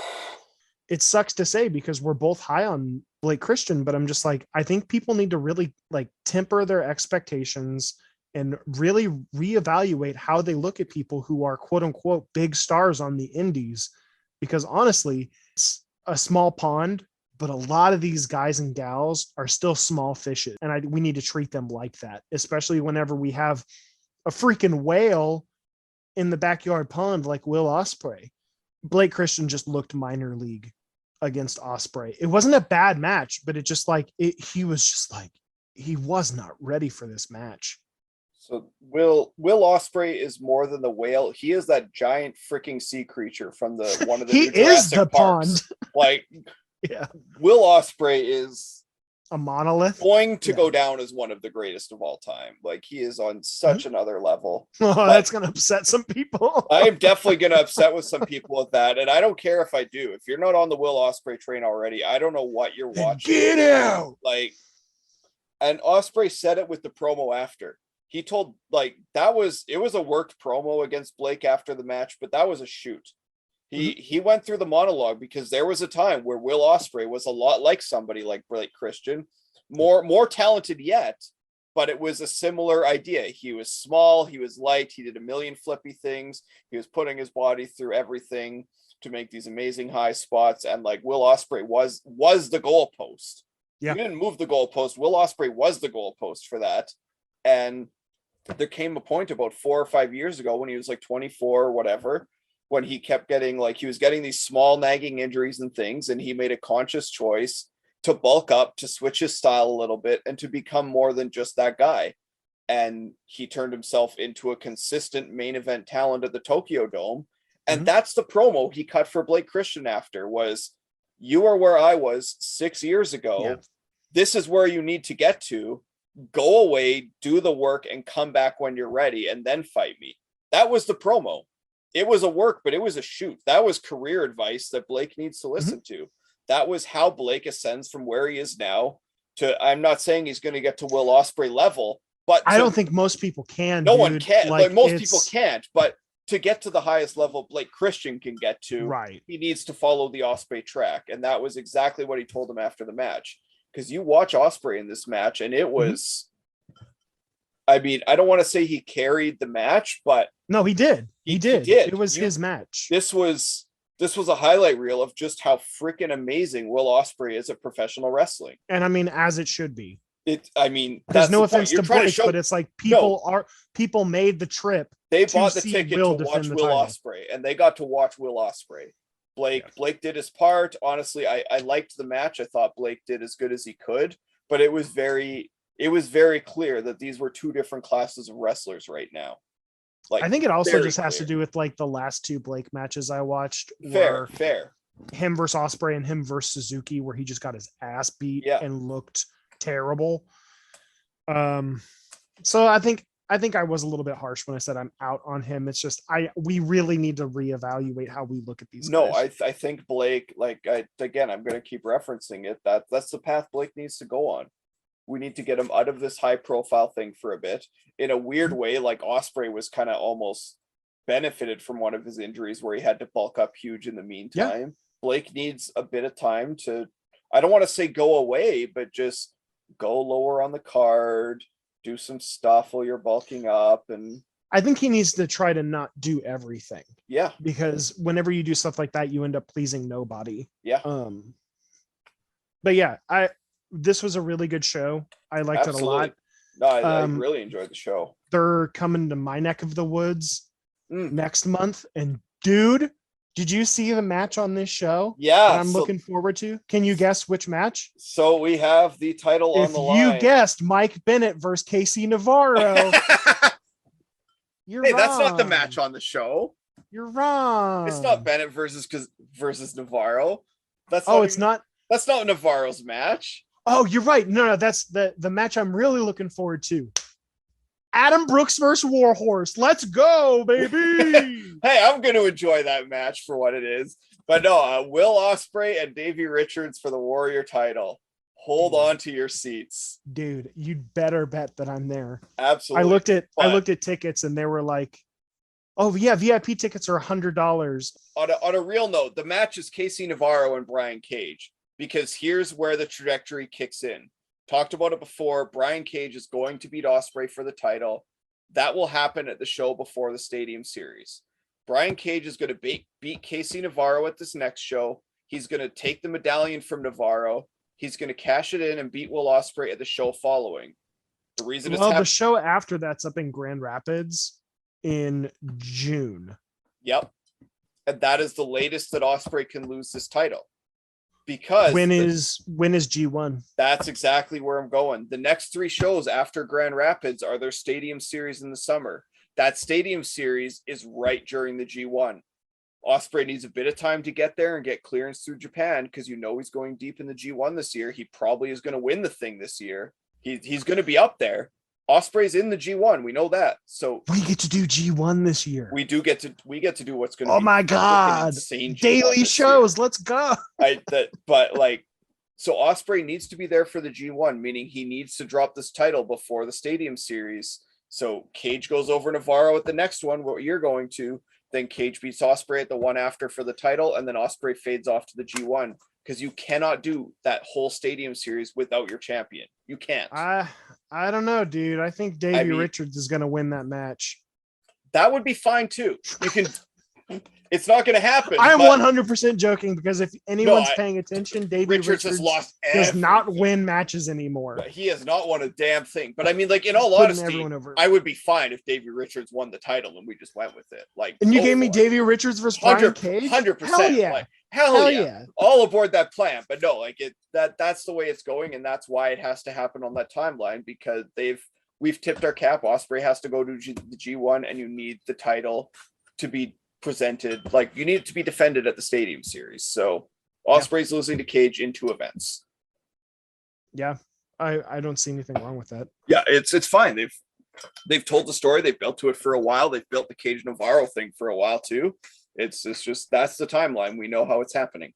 It sucks to say because we're both high on Blake Christian, but I'm just like, I think people need to really like temper their expectations and really reevaluate how they look at people who are quote unquote big stars on the indies, because honestly, it's a small pond, but a lot of these guys and gals are still small fishes. And we need to treat them like that, especially whenever we have a freaking whale in the backyard pond like Will Ospreay. Blake Christian just looked minor league against Ospreay. It wasn't a bad match, but it just like he was just like he was not ready for this match. So Will Ospreay is more than the whale. He is that giant freaking sea creature from the one of the he new is Jurassic the Parks. pond. Like, yeah, Will Ospreay is a monolith going to go down as one of the greatest of all time. Like, he is on such another level. Oh, that's gonna upset some people. I am definitely gonna upset with some people with that, and I don't care if I do. If you're not on the Will Ospreay train already, I don't know what you're watching. Get out! Like, and Ospreay said it with the promo after. He told like it was a worked promo against Blake after the match, but that was a shoot. He went through the monologue because there was a time where Will Ospreay was a lot like somebody like Blake Christian, more talented yet, but it was a similar idea. He was small, he was light, he did a million flippy things, he was putting his body through everything to make these amazing high spots, and like Will Ospreay was the goalpost. Yeah. He didn't move the goalpost. Will Ospreay was the goalpost for that. And there came a point about 4 or 5 years ago when he was like 24 or whatever, when he kept getting like he was getting these small nagging injuries and things, and he made a conscious choice to bulk up, to switch his style a little bit, and to become more than just that guy. And he turned himself into a consistent main event talent at the Tokyo Dome. And that's the promo he cut for Blake Christian after was, you are where I was 6 years ago. Yeah. This is where you need to get to. Go away, do the work, and come back when you're ready, and then fight me. That was the promo. It was a work, but it was a shoot. That was career advice that Blake needs to listen to. That was how Blake ascends from where he is now to, I'm not saying he's going to get to Will Ospreay level, but I don't think most people can. No one can. Like most people can't, but to get to the highest level Blake Christian can get to, he needs to follow the Ospreay track. And that was exactly what he told him after the match. Because you watch Ospreay in this match, and it was, I mean, I don't want to say he carried the match, but no, he did. He did. It was his match. This was a highlight reel of just how freaking amazing Will Ospreay is at professional wrestling. And I mean, as it should be. There's no offense to Blake, but it's like people made the trip. They bought the ticket to watch Will Ospreay, and they got to watch Will Ospreay. Blake did his part. Honestly, I liked the match. I thought Blake did as good as he could, but it was very clear that these were two different classes of wrestlers right now. Like, I think it also just has to do with like the last two Blake matches I watched. Fair. Him versus Ospreay and him versus Suzuki, where he just got his ass beat and looked terrible. So I think I was a little bit harsh when I said I'm out on him. It's just we really need to reevaluate how we look at these guys. I think Blake, I'm going to keep referencing it. That's the path Blake needs to go on. We need to get him out of this high profile thing for a bit. In a weird way, like Ospreay was kind of almost benefited from one of his injuries where he had to bulk up huge in the meantime. Yeah. Blake needs a bit of time to, I don't want to say go away, but just go lower on the card, do some stuff while you're bulking up. And I think he needs to try to not do everything. Yeah. Because whenever you do stuff like that, you end up pleasing nobody. Yeah. But yeah, this was a really good show. I liked it a lot. No, I really enjoyed the show. They're coming to my neck of the woods next month. And dude, did you see the match on this show? Yeah. That I'm looking forward to. Can you guess which match? So we have the title on the line. If you guessed Mike Bennett versus Casey Navarro. You're wrong. That's not the match on the show. You're wrong. It's not Bennett versus Navarro. It's not. That's not Navarro's match. Oh, you're right. No, that's the match I'm really looking forward to. Adam Brooks versus Warhorse. Let's go, baby. Hey, I'm going to enjoy that match for what it is. But no, Will Ospreay and Davey Richards for the Warrior title. Hold on to your seats. Dude, you'd better bet that I'm there. Absolutely. I looked at tickets and they were like, oh yeah, VIP tickets are $100. On a real note, the match is Casey Navarro and Brian Cage, because here's where the trajectory kicks in. Talked about it before. Brian Cage is going to beat Ospreay for the title. That will happen at the show before the Stadium Series. Brian Cage is going to beat Casey Navarro at this next show. He's going to take the medallion from Navarro. He's going to cash it in and beat Will Ospreay at the show following. The reason the show after that's up in Grand Rapids in June. Yep. And that is the latest that Ospreay can lose this title. Because when is G1? That's exactly where I'm going. The next 3 shows after Grand Rapids are their stadium series in the summer. That stadium series is right during the G1. Ospreay needs a bit of time to get there and get clearance through Japan, because he's going deep in the G1 this year. He probably is going to win the thing this year. He's going to be up there. Ospreay's in the G1. We know that. So we get to do G1 this year. We get to do what's going to be. Oh my God. Insane daily shows. Let's go. So Ospreay needs to be there for the G1, meaning he needs to drop this title before the stadium series. So Cage goes over Navarro at the next one, what you're going to. Then Cage beats Ospreay at the one after for the title, and then Ospreay fades off to the G1, because you cannot do that whole stadium series without your champion. You can't. I don't know, dude. I think Davey Richards is going to win that match. That would be fine too. You can. It's not going to happen. I am 100% joking, because if anyone's paying attention, Davey Richards has lost does not win matches anymore. He has not won a damn thing. But I mean, like, in all honesty, I would be fine if Davey Richards won the title and we just went with it. Like, and you gave me Davey Richards versus Brian Cage? 100%. Hell yeah. Like, hell yeah. All aboard that plan. But no, like, that's the way it's going, and that's why it has to happen on that timeline, because we've tipped our cap. Ospreay has to go to the G1, and you need the title to be presented. Like, you need it to be defended at the stadium series. So Ospreay's losing to Cage in 2 events. Yeah, I don't see anything wrong with that. Yeah, it's fine. They've told the story. They've built to it for a while. They've built the Cage Navarro thing for a while too. It's just, that's the timeline. We know how it's happening.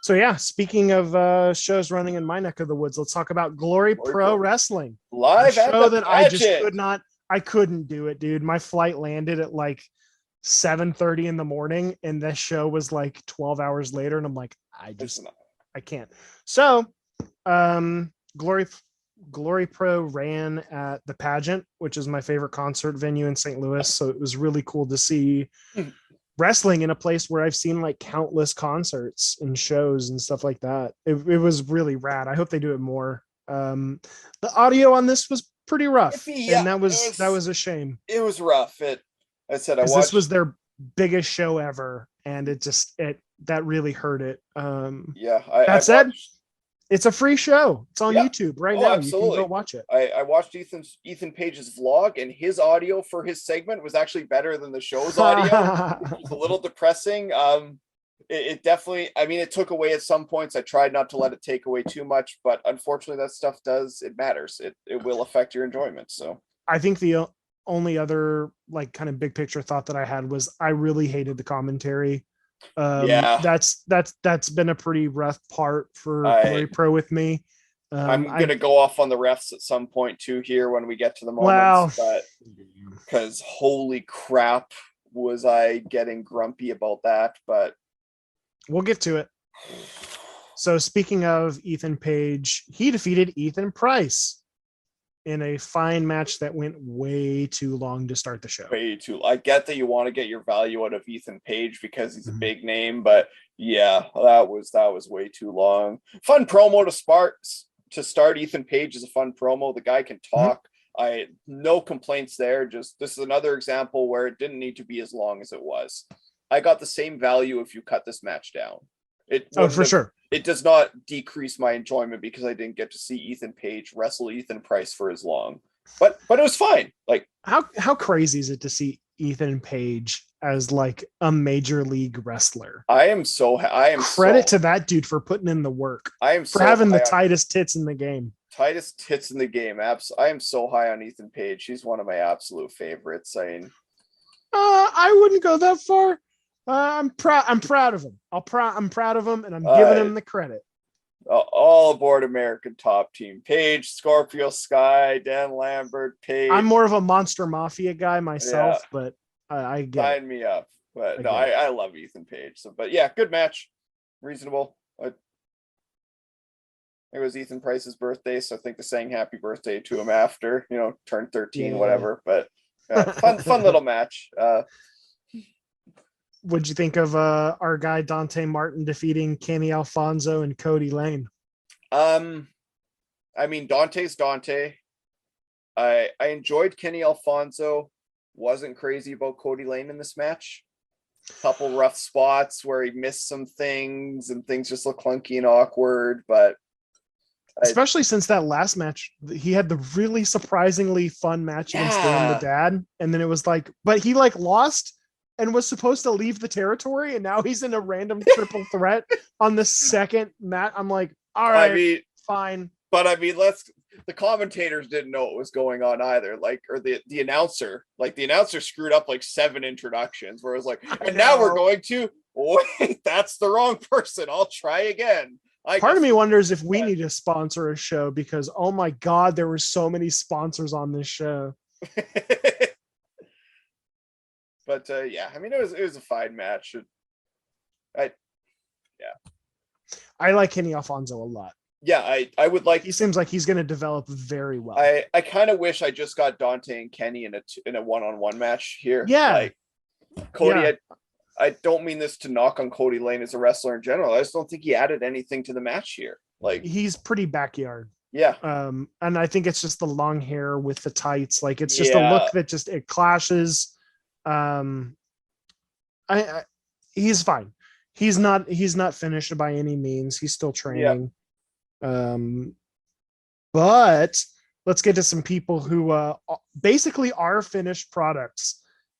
So yeah, speaking of shows running in my neck of the woods, let's talk about Glory Pro Wrestling. Live at the that Pageant. I couldn't do it, dude. My flight landed at like 7:30 in the morning, and this show was like 12 hours later, and I'm like, I can't. So Glory Pro ran at the Pageant, which is my favorite concert venue in St. Louis. So it was really cool to see wrestling in a place where I've seen like countless concerts and shows and stuff like that. It was really rad. I hope they do it more. The audio on this was pretty rough, and that was a shame. It was rough. This was their biggest show ever, and that really hurt it. That said, it's a free show. It's on YouTube right now. Absolutely. You can go watch it. I watched Ethan Page's vlog, and his audio for his segment was actually better than the show's audio. It was a little depressing. It definitely, I mean, it took away at some points. I tried not to let it take away too much, but unfortunately that stuff it matters. It will affect your enjoyment. So I think the only other like kind of big picture thought that I had was I really hated the commentary. That's been a pretty rough part for Glory Pro with me. I'm gonna go off on the refs at some point too here when we get to the moments, but because holy crap was I getting grumpy about that, but we'll get to it. So speaking of Ethan Page, he defeated Ethan Price in a fine match that went way too long to start the show. I get that you want to get your value out of Ethan Page because he's a big name, but yeah, that was way too long. Fun promo to start. Ethan Page is a fun promo. The guy can talk. No complaints there. Just, this is another example where it didn't need to be as long as it was. I got the same value if you cut this match down. Sure. It does not decrease my enjoyment because I didn't get to see Ethan Page wrestle Ethan Price for as long. But it was fine. Like, how crazy is it to see Ethan Page as like a major league wrestler? I am credit to that dude for putting in the work. For having the tightest tits in the game. Tightest tits in the game. I am so high on Ethan Page. He's one of my absolute favorites. I wouldn't go that far. I'm proud of him. I'm proud of him, and I'm giving him the credit. All aboard American Top Team. Page, Scorpio Sky, Dan Lambert, Page. I'm more of a Monster Mafia guy myself, but I get sign me up. But I love Ethan Page. So, but yeah, good match, reasonable. It was Ethan Price's birthday, so I think they sang happy birthday to him after, turned 13, whatever. But fun little match. What'd you think of our guy Dante Martin defeating Kenny Alfonso and Cody Lane? I mean, Dante's Dante. I enjoyed Kenny Alfonso. Wasn't crazy about Cody Lane in this match. couple rough spots where he missed some things and things just look clunky and awkward, but especially since that last match, he had the really surprisingly fun match against Dan the Dad. And then it was like, but he like lost and was supposed to leave the territory. And now he's in a random triple threat on the second match. I'm like, all right, I mean, fine. But I mean, the commentators didn't know what was going on either. Like, or the announcer screwed up like 7 introductions where it was like, and now we're going to, wait, that's the wrong person. I'll try again. Part of me wonders if we need to sponsor a show because, oh my God, there were so many sponsors on this show. But yeah, I mean, it was a fine match. I like Kenny Alfonso a lot. Yeah, I would like. He seems like he's going to develop very well. I kind of wish I just got Dante and Kenny in a one-on-one match here. Yeah, like Cody. Yeah. I don't mean this to knock on Cody Lane as a wrestler in general. I just don't think he added anything to the match here. Like he's pretty backyard. Yeah. And I think it's just the long hair with the tights. Like it's just a look that just it clashes. He's fine. He's not finished by any means. He's still training. Yeah. But let's get to some people who basically are finished products.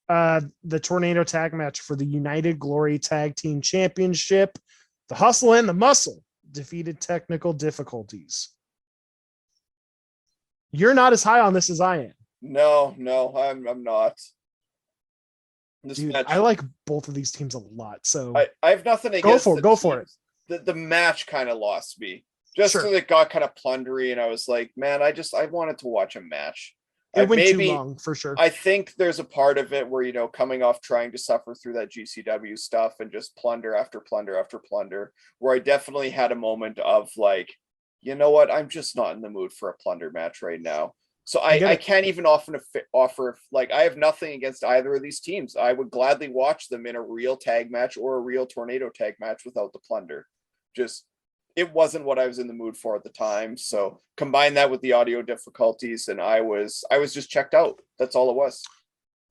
The Tornado tag match for the United Glory Tag Team Championship. The Hustle and the Muscle defeated technical difficulties. You're not as high on this as I am. No, I'm not. This Dude, match, I like both of these teams a lot. So I have nothing against go for it. The match kind of lost me. Just because it got kind of plundery, and I was like, man, I wanted to watch a match. It went too long for sure. I think there's a part of it where, coming off trying to suffer through that GCW stuff and just plunder after plunder after plunder, where I definitely had a moment of like, you know what? I'm just not in the mood for a plunder match right now. So I can't even offer, like, I have nothing against either of these teams. I would gladly watch them in a real tag match or a real Tornado tag match without the plunder. Just, it wasn't what I was in the mood for at the time. So combine that with the audio difficulties, and I was just checked out. That's all it was.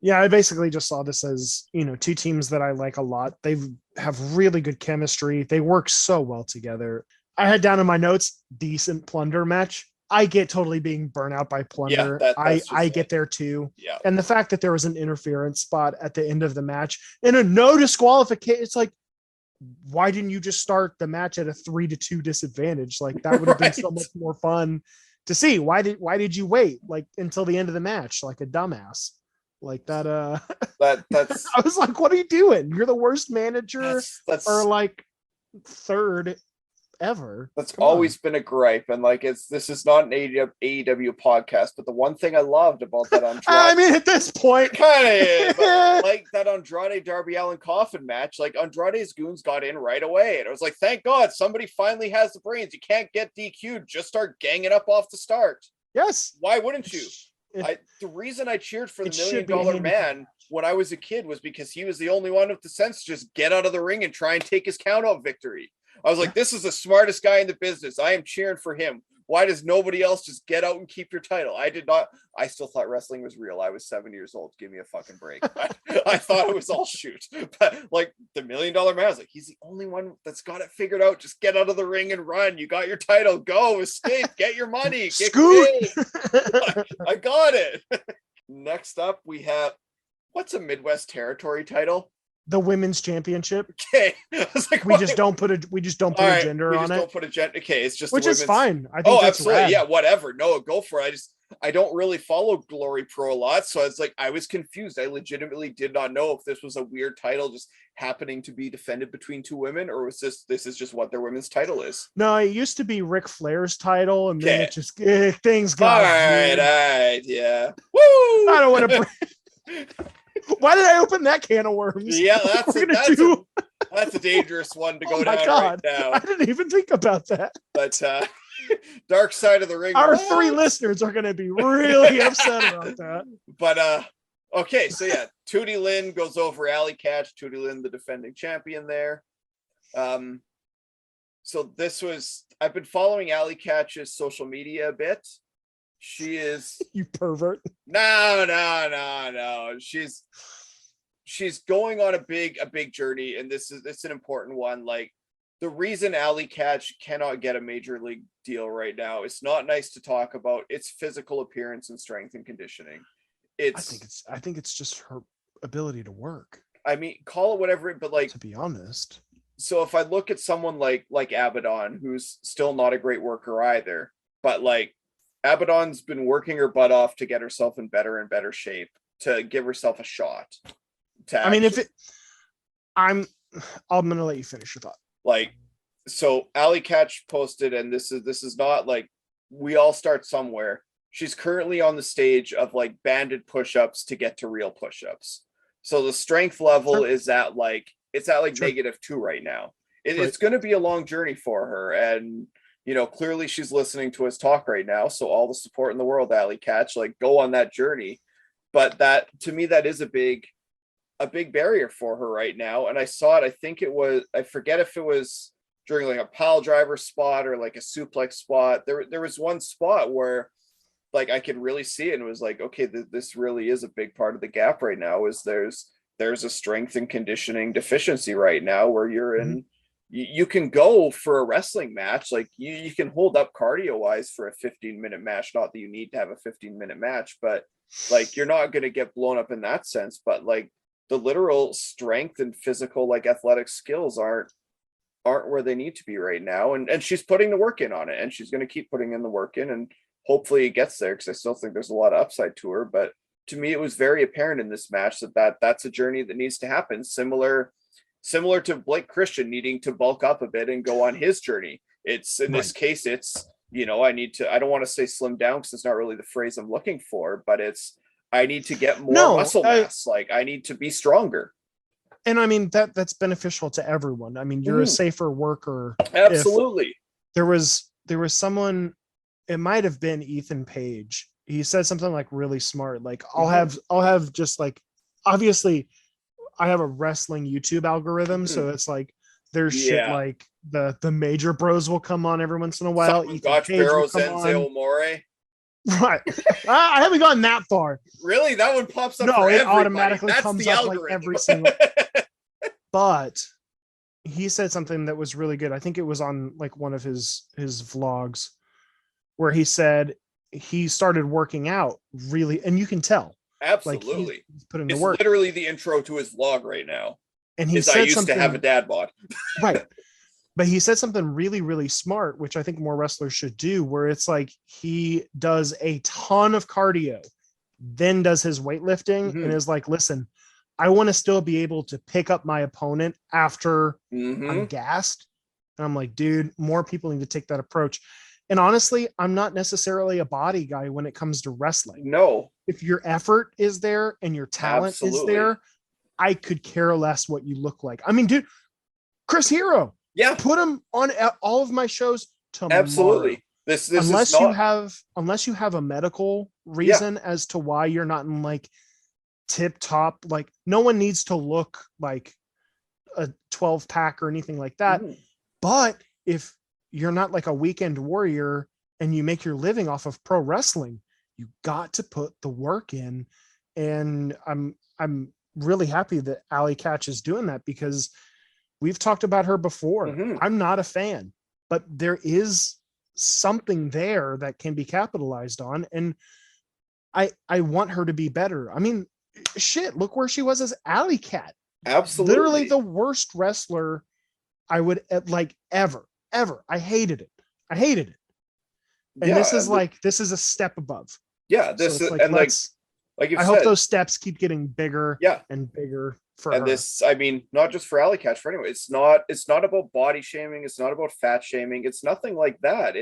Yeah, I basically just saw this as, two teams that I like a lot. They have really good chemistry. They work so well together. I had down in my notes, decent plunder match. I get totally being burnt out by plunder. Yeah, I get there too. Yeah. And the fact that there was an interference spot at the end of the match and a no disqualification, it's like, why didn't you just start the match at a 3-2 disadvantage? Like that would have been so much more fun to see. Why did you wait like until the end of the match like a dumbass? Like that that's I was like, what are you doing? You're the worst manager that's or like third ever. That's always been a gripe, and like this is not an AEW podcast, but the one thing I loved about that Andrade, I mean, at this point, kind of like that Andrade Darby Allin coffin match. Like Andrade's goons got in right away, and it was like, thank God somebody finally has the brains. You can't get DQ'd; just start ganging up off the start. Yes, why wouldn't you? The reason I cheered for the $1 Million Man when I was a kid was because he was the only one with the sense to just get out of the ring and try and take his count out victory. I was like, this is the smartest guy in the business. I am cheering for him. Why does nobody else just get out and keep your title? I did not. I still thought wrestling was real. I was 7 years old. Give me a fucking break. I thought it was all shoot. But like the $1 Million Man, I was like, he's the only one that's got it figured out. Just get out of the ring and run. You got your title. Go, escape, get your money. Get Scoot. I got it. Next up, we have, what's a Midwest Territory title? The women's championship. Okay, I was like, we just don't put a gender on it. Don't put a gender. Okay, it's just which is fine. I think that's absolutely rad. Yeah, whatever. No, go for it. I don't really follow Glory Pro a lot, so it's like I was confused. I legitimately did not know if this was a weird title just happening to be defended between two women, or was this is just what their women's title is. No, it used to be Ric Flair's title, and then it just things got all right, yeah. Woo! I don't want to. Why did I open that can of worms? Yeah, that's a dangerous one to go down right now. I didn't even think about that. But Dark Side of the Ring. Our 3 listeners are going to be really upset about that. But okay, so yeah, Tootie Lynn goes over Alley Catch. Tootie Lynn, the defending champion there. So I've been following Alley Catch's social media a bit. She is you pervert. No. She's she's going on a big journey, and it's an important one. Like, the reason Alley Catch cannot get a major league deal right now, it's not nice to talk about. It's physical appearance and strength and conditioning. I think it's just her ability to work. I mean, call it whatever, but like, to be honest. So if I look at someone like Abaddon, who's still not a great worker either, but like Abaddon's been working her butt off to get herself in better and better shape, to give herself a shot. I'm gonna let you finish your thought. Like, so Alley Catch posted, and this is not like, we all start somewhere. She's currently on the stage of like banded push-ups to get to real push-ups. So the strength level is at like, it's at like -2 right now. It's going to be a long journey for her. And, you know, clearly she's listening to us talk right now. So all the support in the world, Alley Catch, like, go on that journey. But that, to me, that is a big barrier for her right now. And I saw it, I forget if it was during like a pile driver spot or like a suplex spot. There was one spot where like I could really see it, and it was like, okay, this really is a big part of the gap right now, is there's a strength and conditioning deficiency right now where you're in, you can go for a wrestling match. Like you can hold up cardio wise for a 15-minute match. Not that you need to have a 15-minute match, but like, you're not going to get blown up in that sense. But like, the literal strength and physical, like athletic skills aren't where they need to be right now. And she's putting the work in on it, and she's going to keep putting in the work in, and hopefully it gets there, because I still think there's a lot of upside to her. But to me, it was very apparent in this match that's a journey that needs to happen. Similar to Blake Christian needing to bulk up a bit and go on his journey. It's in this case, it's, you know, I don't want to say slim down, because it's not really the phrase I'm looking for, but I need to get more muscle mass. Like, I need to be stronger. And I mean, that's beneficial to everyone. I mean, you're a safer worker. Absolutely. There was someone, it might have been Ethan Page. He said something like really smart. Like, I'll have just like, obviously I have a wrestling YouTube algorithm. So it's like, there's shit like the major bros will come on every once in a while. Gotch Barrows and Amore. Right. I haven't gotten that far. Really? That one pops up. No, it automatically comes up like every single. But he said something that was really good. I think it was on like one of his vlogs, where he said he started working out really, and you can tell. Absolutely. Like he's putting the work. Literally the intro to his vlog right now. And he said, I used to have a dad bod. Right. But he said something really, really smart, which I think more wrestlers should do, where it's like he does a ton of cardio, then does his weightlifting, and is like, listen, I want to still be able to pick up my opponent after I'm gassed. And I'm like, dude, more people need to take that approach. And honestly, I'm not necessarily a body guy when it comes to wrestling. No. If your effort is there and your talent is there, I could care less what you look like. I mean, dude, Chris Hero. Yeah. Put him on all of my shows tomorrow. Absolutely. This unless you have a medical reason as to why you're not in like tip top, like no one needs to look like a 12 pack or anything like that. But if you're not like a weekend warrior and you make your living off of pro wrestling, you got to put the work in. And I'm really happy that Alley Catch is doing that, because we've talked about her before. I'm not a fan, but there is something there that can be capitalized on. And I want her to be better. I mean, shit, look where she was as Alley Cat. Absolutely. Literally the worst wrestler I would like ever. I hated it. And this is a step above. Yeah. This is, and like I hope those steps keep getting bigger and bigger for her. This, I mean, not just for Alley Catch, for anyone. It's not about body shaming. It's not about fat shaming. It's nothing like that.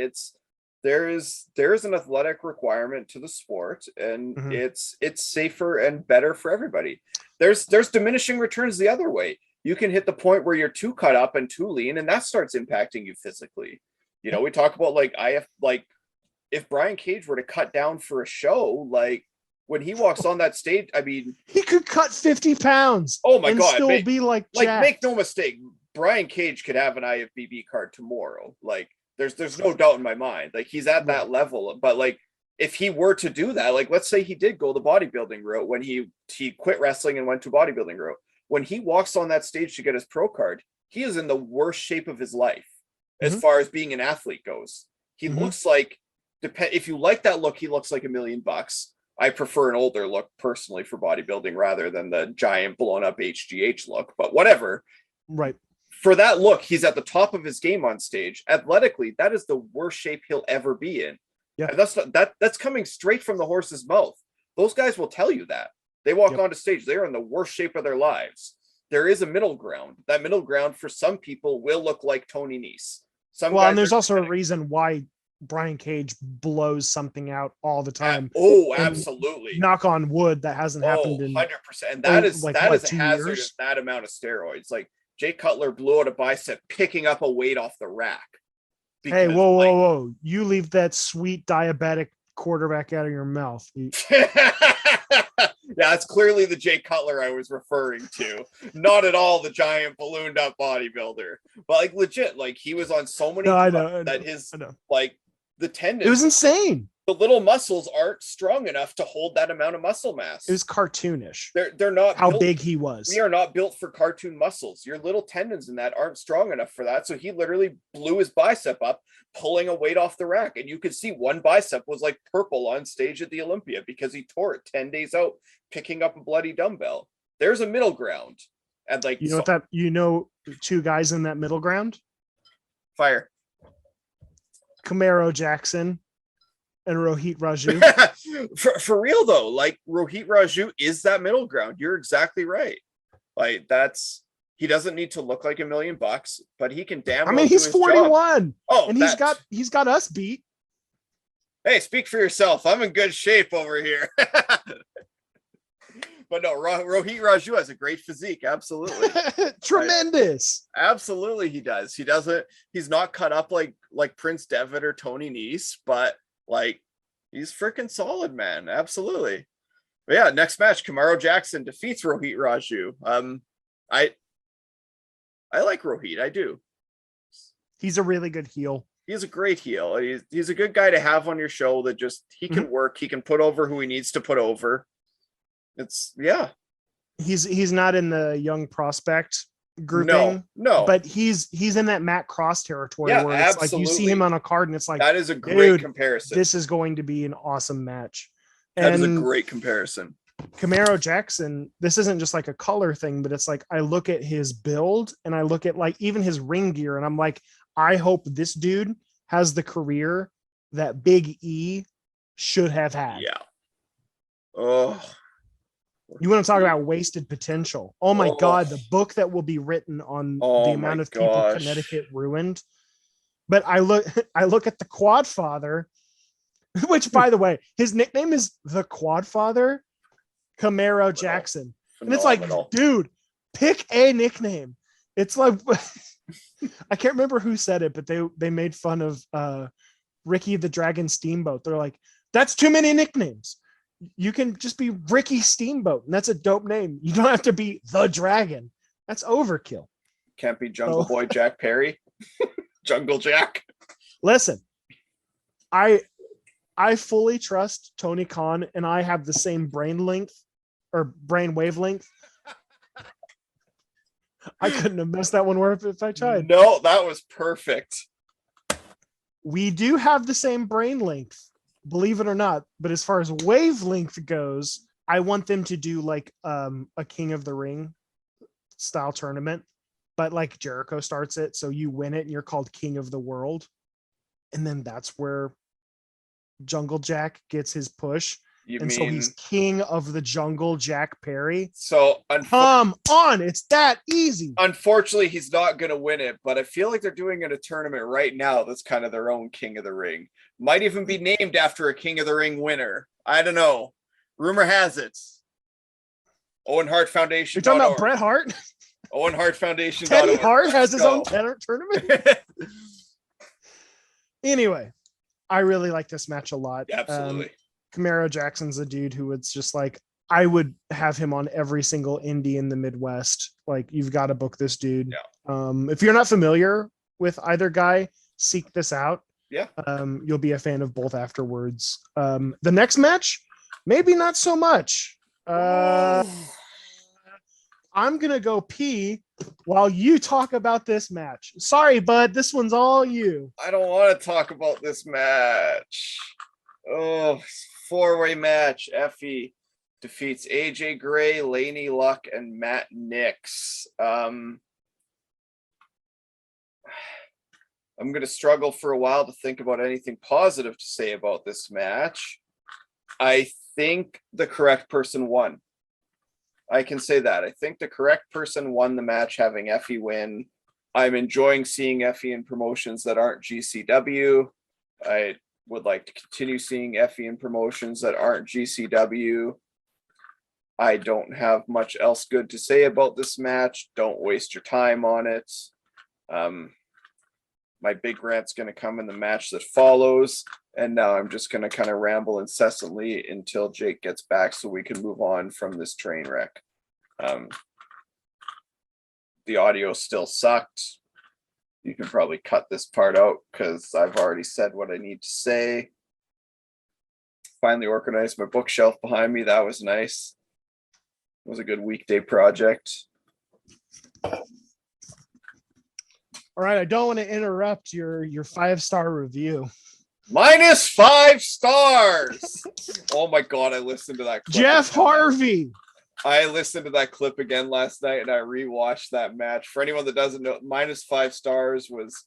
There is an athletic requirement to the sport, and it's safer and better for everybody. There's diminishing returns the other way. You can hit the point where you're too cut up and too lean, and that starts impacting you physically. You know, we talk about if Brian Cage were to cut down for a show, like when he walks on that stage, I mean, he could cut 50 pounds. Oh my God. Still be like make no mistake, Brian Cage could have an IFBB card tomorrow. Like there's no doubt in my mind. Like he's at that level, but like if he were to do that, like let's say he did go the bodybuilding route when he quit wrestling and went to bodybuilding route. When he walks on that stage to get his pro card, he is in the worst shape of his life as far as being an athlete goes. He looks like, if you like that look, he looks like $1 million. I prefer an older look personally for bodybuilding rather than the giant blown up HGH look, but whatever. Right. For that look, he's at the top of his game on stage. Athletically, that is the worst shape he'll ever be in. Yeah. And that's coming straight from the horse's mouth. Those guys will tell you that. They walk onto stage, they're in the worst shape of their lives. There is a middle ground. That middle ground for some people will look like Tony Nese. And there's also a reason why Brian Cage blows something out all the time. Absolutely. Knock on wood, that hasn't happened in 100%. And that is a hazard years? of that amount of steroids. Like Jay Cutler blew out a bicep picking up a weight off the rack. Hey, whoa. You leave that sweet diabetic quarterback out of your mouth. Yeah, it's clearly the Jay Cutler I was referring to. Not at all the giant ballooned up bodybuilder. But like legit, like he was on so many like the tendons. It was insane. The little muscles aren't strong enough to hold that amount of muscle mass. It was cartoonish. They're not how big he was. We are not built for cartoon muscles. Your little tendons in that aren't strong enough for that. So he literally blew his bicep up, pulling a weight off the rack. And you could see one bicep was like purple on stage at the Olympia because he tore it 10 days out, picking up a bloody dumbbell. There's a middle ground. And like, two guys in that middle ground? Fire. Camaro Jackson and Rohit Raju. for real though, like Rohit Raju is that middle ground. You're exactly right. Like he doesn't need to look like $1 million, but he can damn. I mean, he's 41. Job. Oh, and he's got us beat. Hey, speak for yourself. I'm in good shape over here. But no, Rohit Raju has a great physique. Absolutely. Tremendous. Right. Absolutely. He does. He's not cut up like Prince Devitt or Tony Nese, but like he's freaking solid, man. Absolutely. But yeah, next match, Camaro Jackson defeats Rohit Raju. I like Rohit. I do. He's a really good heel. He's a great heel. He's a good guy to have on your show that just he can work. He can put over who he needs to put over. He's not in the young prospect grouping. No. But he's in that Matt Cross territory where it's absolutely. like you see him on a card and it's like that is a great comparison. This is going to be an awesome match. That is a great comparison. Camaro Jackson, this isn't just like a color thing, but it's like I look at his build and I look at like even his ring gear and I'm like, I hope this dude has the career that Big E should have had. Yeah. Oh. You want to talk about wasted potential? Oh my God, the book that will be written on the amount of people Connecticut ruined. But I look at the Quad Father, which by the way, his nickname is the Quad Father, Camaro Jackson. And it's like, dude, pick a nickname. It's like I can't remember who said it, but they made fun of Ricky the Dragon Steamboat. They're like, that's too many nicknames. You can just be Ricky Steamboat, and that's a dope name. You don't have to be the Dragon. That's overkill. Can't be Jungle Boy Jack Perry. Jungle Jack. Listen, I fully trust Tony Khan, and I have the same brain wavelength. I couldn't have messed that one up if I tried. No, that was perfect. We do have the same brain length. Believe it or not, but as far as wavelength goes, I want them to do like a King of the Ring style tournament, but like Jericho starts it, so you win it and you're called King of the World, and then that's where Jungle Jack gets his push. So he's King of the Jungle, Jack Perry. So come on, it's that easy. Unfortunately, he's not going to win it, but I feel like they're doing a tournament right now that's kind of their own King of the Ring. Might even be named after a King of the Ring winner. I don't know. Rumor has it. Owen Hart Foundation. You're talking about Bret Hart? Owen Hart Foundation. Teddy Hart has his own tournament. Anyway, I really like this match a lot. Absolutely. Camaro Jackson's a dude who it's just like, I would have him on every single indie in the Midwest. Like, you've got to book this dude. Yeah. If you're not familiar with either guy, seek this out. Yeah. You'll be a fan of both afterwards. The next match, maybe not so much. I'm going to go pee while you talk about this match. Sorry, bud. This one's all you. I don't want to talk about this match. Oh, 4-way match. Effie defeats AJ Gray, Laney Luck, and Matt Nix. I'm going to struggle for a while to think about anything positive to say about this match. I think the correct person won. I can say that. I think the correct person won the match, having Effie win. I'm enjoying seeing Effie in promotions that aren't GCW. I would like to continue seeing Effie in promotions that aren't GCW. I don't have much else good to say about this match. Don't waste your time on it. My big rant's going to come in the match that follows. And now I'm just going to kind of ramble incessantly until Jake gets back so we can move on from this train wreck. The audio still sucked. You can probably cut this part out because I've already said what I need to say. Finally organized my bookshelf behind me. That was nice. It was a good weekday project. All right, I don't want to interrupt your 5-star review. -5 stars. Oh my God, I listened to that clip. Jeff Harvey. I listened to that clip again last night and I rewatched that match. For anyone that doesn't know, -5 stars was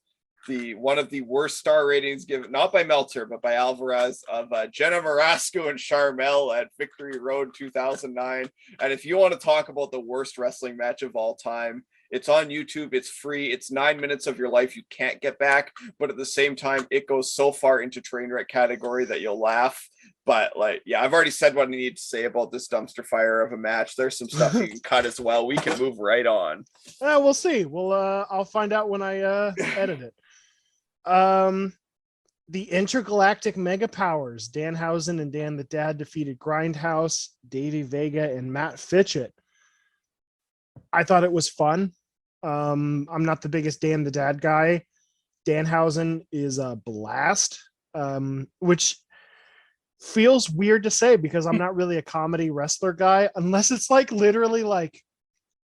one of the worst star ratings given, not by Meltzer, but by Alvarez, of Jenna Marasco and Charmel at Victory Road 2009. And if you want to talk about the worst wrestling match of all time, it's on YouTube. It's free. It's 9 minutes of your life you can't get back. But at the same time, it goes so far into train wreck category that you'll laugh. But I've already said what I need to say about this dumpster fire of a match. There's some stuff you can cut as well. We can move right on. We'll see. I'll find out when I edit it. The Intergalactic Mega Powers, Danhausen and Dan the Dad, defeated Grindhouse, Davey Vega, and Matt Fitchett. I thought it was fun. I'm not the biggest Dan the Dad guy. Danhausen is a blast, which feels weird to say because I'm not really a comedy wrestler guy, unless it's like literally like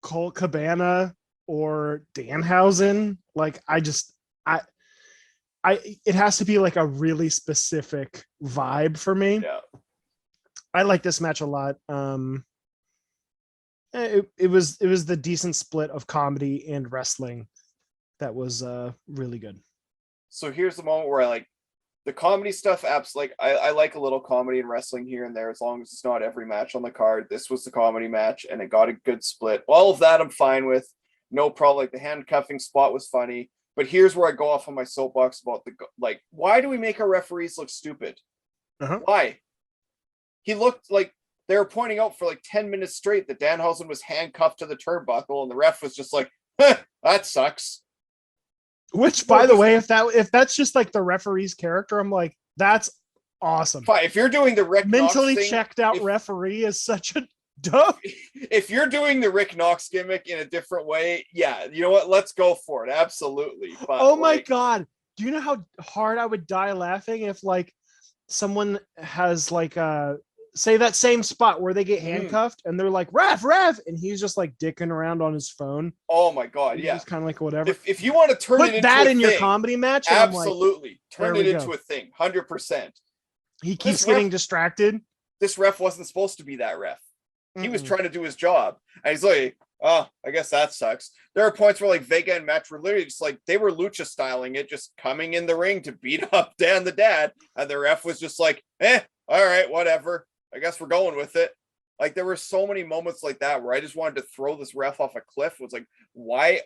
Colt Cabana or Danhausen. Like it has to be like a really specific vibe for me. Yeah. I like this match a lot. It was the decent split of comedy and wrestling that was really good. So here's the moment where I like the comedy stuff. Apps like I like a little comedy in wrestling here and there, as long as it's not every match on the card. This was the comedy match, and it got a good split. All of that I'm fine with, no problem. Like the handcuffing spot was funny, but here's where I go off on my soapbox about why do we make our referees look stupid? Why? He looked like they were pointing out for like 10 minutes straight that Danhausen was handcuffed to the turnbuckle, and the ref was just like, that sucks. Which, by the way, if that's just like the referee's character, I'm like, that's awesome. Fine. If you're doing the Rick mentally Knox thing, checked out referee is such a dumb. If you're doing the Rick Knox gimmick in a different way, yeah, you know what? Let's go for it. Absolutely. But, oh my God. Do you know how hard I would die laughing if like someone has like say that same spot where they get handcuffed and they're like, ref, and he's just like dicking around on his phone. Oh my God. He's yeah. just kind of like whatever. If you want to turn it into that in thing, your comedy match, absolutely. Like, turn it into a thing. 100%. He keeps getting distracted. This ref wasn't supposed to be that ref. He was trying to do his job. And he's like, oh, I guess that sucks. There are points where like Vega and Matt were literally just like, they were lucha styling it, just coming in the ring to beat up Dan the Dad. And the ref was just like, all right, whatever. I guess we're going with it. Like there were so many moments like that where I just wanted to throw this ref off a cliff. It was like, why?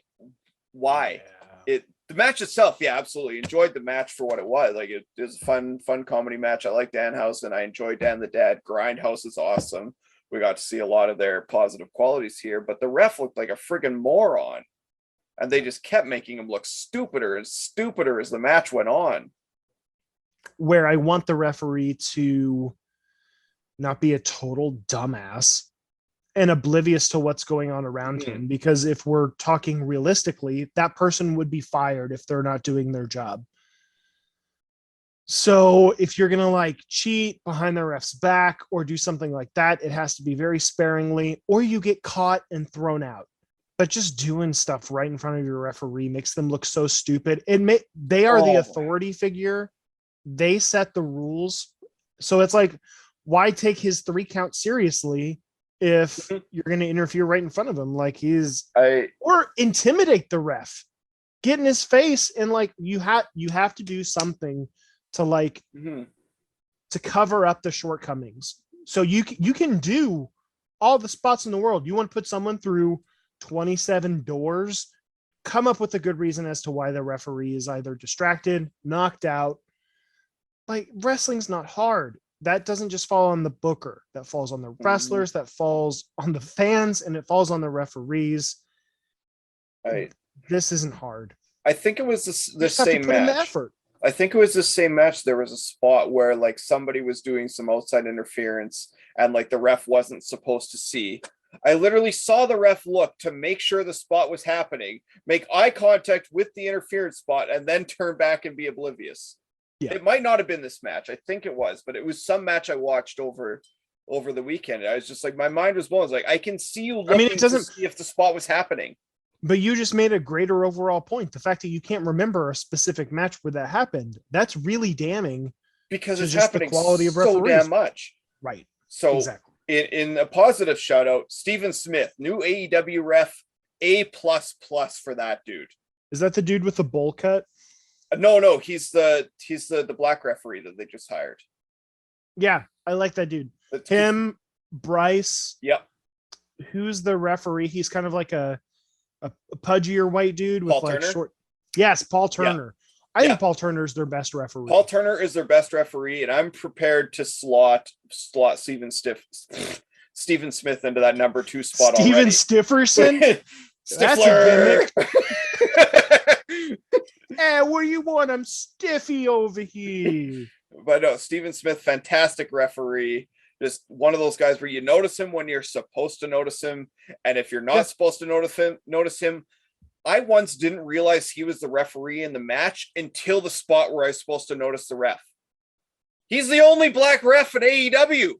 Yeah. The match itself, yeah, absolutely. Enjoyed the match for what it was. Like it was a fun comedy match. I like Danhausen. I enjoyed Dan the Dad. Grindhouse is awesome. We got to see a lot of their positive qualities here, but the ref looked like a friggin' moron. And they just kept making him look stupider and stupider as the match went on. Where I want the referee to not be a total dumbass and oblivious to what's going on around him. Because if we're talking realistically, that person would be fired if they're not doing their job. So if you're gonna like cheat behind the ref's back or do something like that, it has to be very sparingly, or you get caught and thrown out. But just doing stuff right in front of your referee makes them look so stupid. They are the authority figure. They set the rules. So it's like, why take his 3 count seriously if you're going to interfere right in front of him? Like or intimidate the ref, get in his face, and like you have to do something to like to cover up the shortcomings. So you can do all the spots in the world. You want to put someone through 27 doors, come up with a good reason as to why the referee is either distracted, knocked out. Like, wrestling's not hard. That doesn't just fall on the booker. That falls on the wrestlers, that falls on the fans, and it falls on the referees. This isn't hard. I think it was the same match. I think it was the same match. There was a spot where like somebody was doing some outside interference and like the ref wasn't supposed to see. I literally saw the ref look to make sure the spot was happening, make eye contact with the interference spot, and then turn back and be oblivious. Yeah. It might not have been this match. I think it was, but it was some match I watched over the weekend. I was just like, my mind was blown. I was like, I can see you looking to see if the spot was happening. But you just made a greater overall point. The fact that you can't remember a specific match where that happened, that's really damning. Because it's happening the quality of referees. So damn much. Right. So exactly. In a positive shout out, Steven Smith, new AEW ref, A++ for that dude. Is that the dude with the bowl cut? No, he's the black referee that they just hired. Yeah, I like that dude. Him, Bryce. Yep. Who's the referee? He's kind of like a pudgier white dude with Paul like Turner? short. Yes, Paul Turner. Yeah. I think Paul Turner is their best referee. Paul Turner is their best referee, and I'm prepared to slot Steven Smith into that number 2 spot Steven already. Stifferson? That's a gimmick. Hey, what do you want? I'm Stiffy over here. But no, Steven Smith, fantastic referee. Just one of those guys where you notice him when you're supposed to notice him, and if you're not supposed to notice him. I once didn't realize he was the referee in the match until the spot where I was supposed to notice the ref. He's the only black ref in AEW.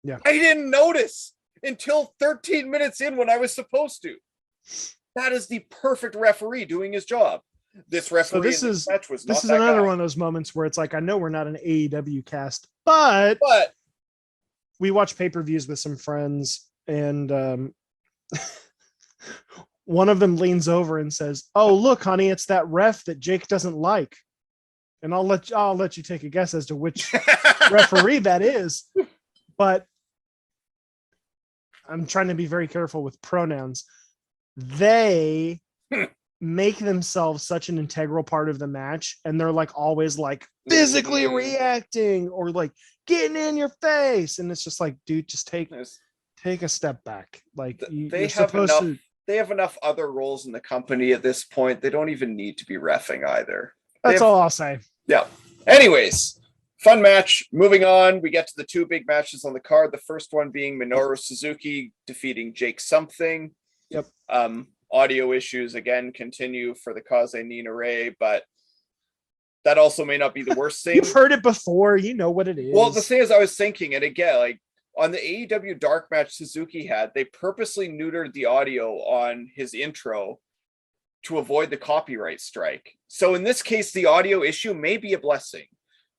Yeah. I didn't notice until 13 minutes in when I was supposed to. That is the perfect referee doing his job. This referee in this match was not this is that another guy. One of those moments where it's like, I know we're not an AEW cast, but we watch pay-per-views with some friends, and one of them leans over and says, "Oh, look, honey, it's that ref that Jake doesn't like." And I'll let you take a guess as to which referee that is. But I'm trying to be very careful with pronouns. They make themselves such an integral part of the match, and they're like always like physically reacting or like getting in your face, and it's just like, dude, just take a step back. Like they have enough other roles in the company at this point. They don't even need to be reffing either. That's all I'll say. Yeah. Anyways, fun match. Moving on, we get to the 2 big matches on the card. The first one being Minoru Suzuki defeating Jake something. Yep. Audio issues again continue for the Kaze Nina Ray, but that also may not be the worst thing. You've heard it before. You know what it is. Well, the thing is, I was thinking, and again, like on the AEW dark match Suzuki had, they purposely neutered the audio on his intro to avoid the copyright strike. So in this case, the audio issue may be a blessing.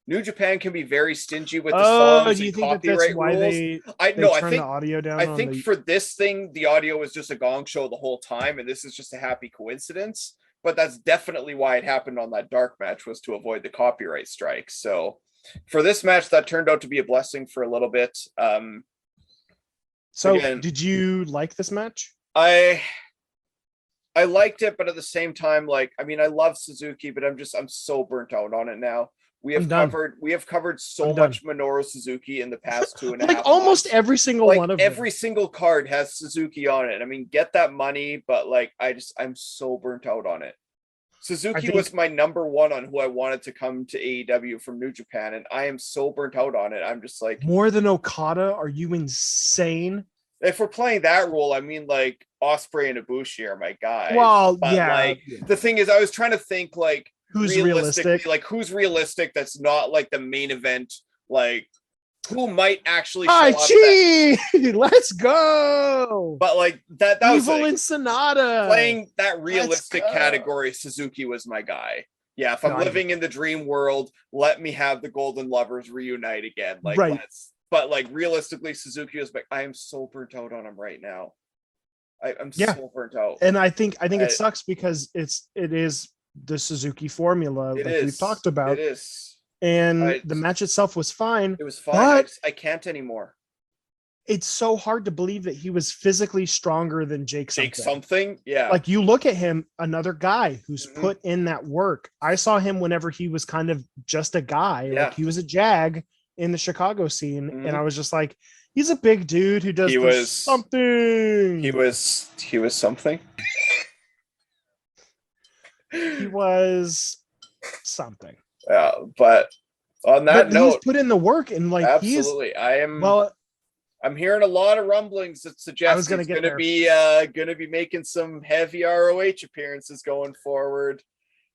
New Japan can be very stingy with the songs and copyright rules. I think the audio down. I think for this thing, the audio was just a gong show the whole time, and this is just a happy coincidence. But that's definitely why it happened on that dark match, was to avoid the copyright strike. So for this match, that turned out to be a blessing for a little bit. Did you like this match? I liked it, but at the same time, like, I mean, I love Suzuki, but I'm so burnt out on it now. We have covered so much Minoru Suzuki in the past 2.5 like almost months. Every single one of every single card has Suzuki on it. I mean, get that money, but like I'm so burnt out on it. Suzuki was my number 1 on who I wanted to come to AEW from New Japan, and I am so burnt out on it. I'm just like, more than Okada? Are you insane? If we're playing that role, I mean, like Ospreay and Ibushi are my guys. Well, but the thing is, I was trying to think like, Who's realistically, realistic? like who's realistic that's not like the main event, like who might actually show Hi, up that, Chi! Let's go! but like that was Evil like, Ensenada. playing that Let's realistic go. category. Suzuki was my guy. Yeah, if I'm No, I living in the dream world, let me have the Golden Lovers reunite again. Like Right. let's, but like realistically, Suzuki was like, I am so burnt out on him right now. I'm Yeah. so burnt out. And I think it sucks because it is the Suzuki formula, It like is. we've talked about. It is. And the match itself was fine. It was fine. But I can't anymore. it's so hard to believe that he was physically stronger than Jake something. Yeah. Like you look at him, another guy who's Mhm. put in that work. I saw him whenever he was kind of just a guy, Yeah. like he was a jag in the Chicago scene. Mhm. And I was just like, he's a big dude who does something. He was something. He was something. Yeah, but on that But note, he's put in the work and like absolutely. I'm hearing a lot of rumblings that suggest he's going to be making some heavy ROH appearances going forward.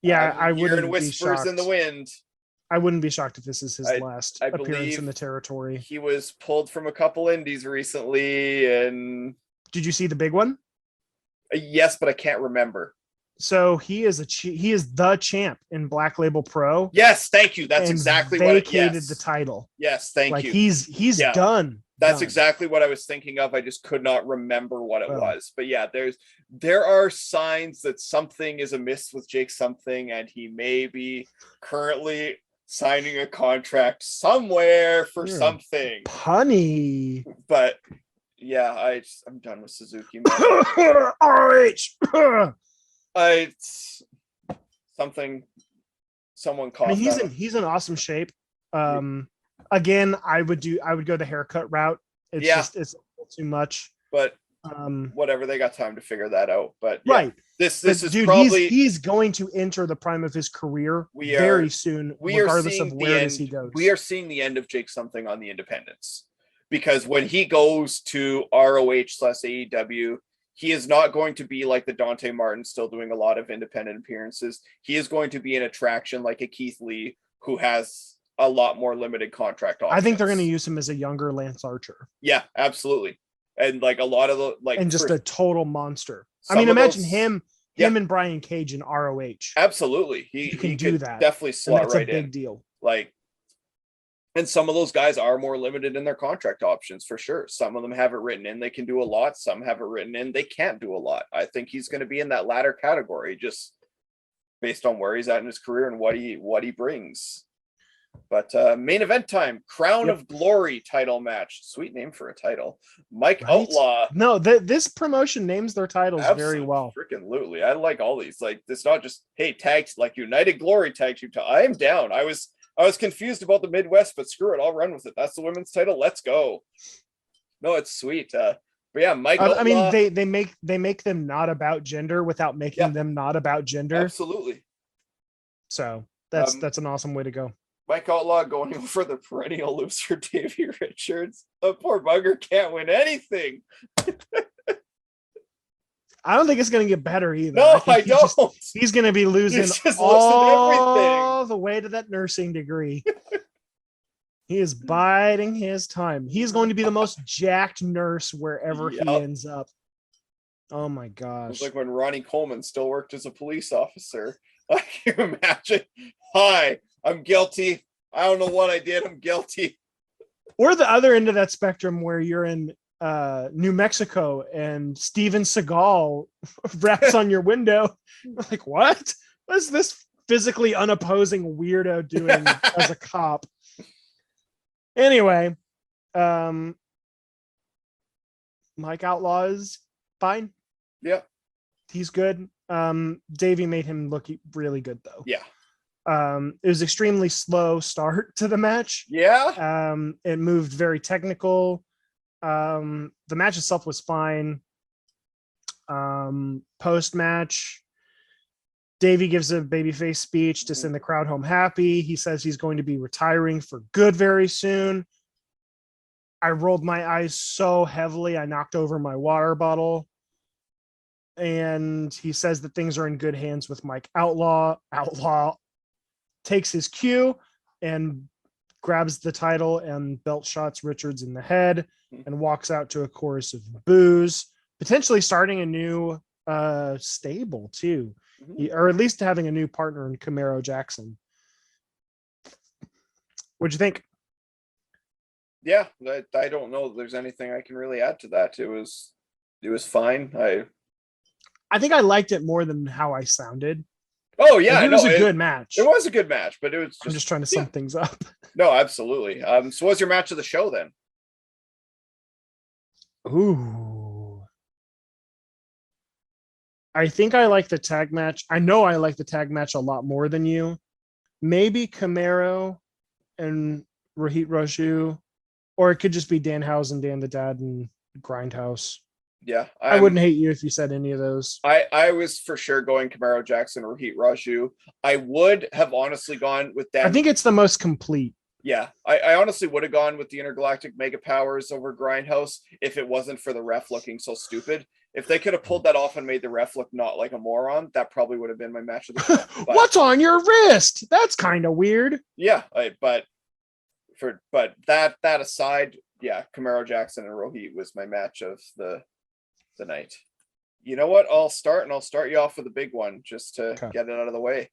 Yeah, I wouldn't hearing whispers in the wind. I wouldn't be shocked if this is his last appearance in the territory. He was pulled from a couple indies recently, and did you see the big one? Yes, but I can't remember. So he is the champ in Black Label Pro. Yes, thank you. That's exactly what vacated the title. Yes, thank you. He's done. That's exactly what I was thinking of. I just could not remember what it was. But yeah, there are signs that something is amiss with Jake something, and he may be currently signing a contract somewhere for something. Punny. But yeah, I'm done with Suzuki. RH. Someone called. I mean, he's in awesome shape. Again, I would go the haircut route. It's just too much. But whatever, they got time to figure that out. But yeah, right, this is probably he's going to enter the prime of his career very soon, regardless of where he goes. We are seeing the end of Jake something on the independents, because when he goes to ROH/AEW, he is not going to be like the Dante Martin, still doing a lot of independent appearances. He is going to be an attraction like a Keith Lee, who has a lot more limited contract options. I think they're going to use him as a younger Lance Archer. Yeah, absolutely. And like a lot of and just a total monster. I mean, imagine him and Brian Cage in ROH. Absolutely. He can do that. Definitely slot right in. That's a big deal. Like, and some of those guys are more limited in their contract options for sure. Some of them have it written in, they can do a lot. Some have it written in, they can't do a lot. I think he's going to be in that latter category, just based on where he's at in his career and what he brings. But main event time, Crown of Glory title match. Sweet name for a title. Mike Outlaw. No, this promotion names their titles very well. Freaking absolutely. I like all these. Like, it's not just, hey, tags, like United Glory tag team. I am down. I was confused about the Midwest, but screw it. I'll run with it. That's the women's title. Let's go. No, it's sweet. But yeah, Mike Outlaw. I mean, they make them not about gender without making them not about gender. Absolutely. So that's an awesome way to go. Mike Outlaw going over the perennial loser Davey Richards. The poor bugger can't win anything. I don't think it's going to get better either. No, I don't. He's going to be losing all the way to that nursing degree. He is biding his time. He's going to be the most jacked nurse wherever he ends up. Oh my gosh. It's like when Ronnie Coleman still worked as a police officer. I can imagine. Hi, I'm guilty. I don't know what I did. I'm guilty. Or the other end of that spectrum where you're in New Mexico and Steven Seagal raps on your window. Like, what is this physically unopposing weirdo doing as a cop? Anyway, Mike Outlaw is fine. Yeah. He's good. Davey made him look really good though. Yeah. It was extremely slow start to the match. Yeah. It moved very technical. The match itself was fine. Post match, Davey gives a babyface speech to send the crowd home happy. He says he's going to be retiring for good very soon. I rolled my eyes so heavily I knocked over my water bottle. And he says that things are in good hands with Mike Outlaw. Outlaw takes his cue and grabs the title and belt shots Richards in the head and walks out to a chorus of boos, potentially starting a new stable too, or at least having a new partner in Camaro Jackson. What'd you think? Yeah, I don't know if there's anything I can really add to that. It was fine. I think I liked it more than how I sounded. Oh yeah, it was a good match. It was a good match, but it was I'm just trying to sum things up. No, absolutely. So what's your match of the show then? Ooh. I think I like the tag match. I know I like the tag match a lot more than you. Maybe Camaro and Rohit Raju, or it could just be Danhausen, Dan the Dad, and Grindhouse. Yeah, I wouldn't hate you if you said any of those. I was for sure going Camaro Jackson or Rohit Raju. I would have honestly gone with Dan. I think it's the most complete. Yeah, I honestly would have gone with the Intergalactic Mega Powers over Grindhouse if it wasn't for the ref looking so stupid. If they could have pulled that off and made the ref look not like a moron, that probably would have been my match of the show. What's on your wrist? That's kind of weird. Yeah, but that aside, yeah, Camaro Jackson and Rohit was my match of the night. You know what? I'll start you off with a big one just to get it out of the way.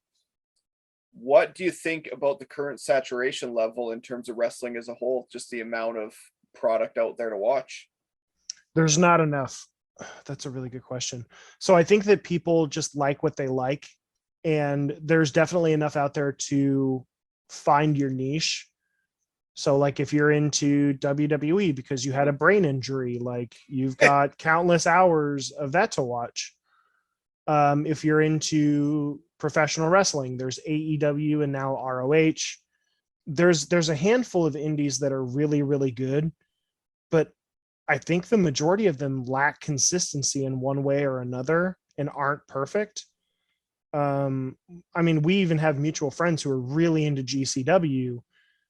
What do you think about the current saturation level in terms of wrestling as a whole? Just the amount of product out there to watch. There's not enough. That's a really good question. So I think that people just like what they like, and there's definitely enough out there to find your niche. So like if you're into WWE because you had a brain injury, like you've got countless hours of that to watch. If you're into professional wrestling, there's AEW and now ROH. There's a handful of indies that are really, really good, but I think the majority of them lack consistency in one way or another and aren't perfect. I mean, we even have mutual friends who are really into GCW.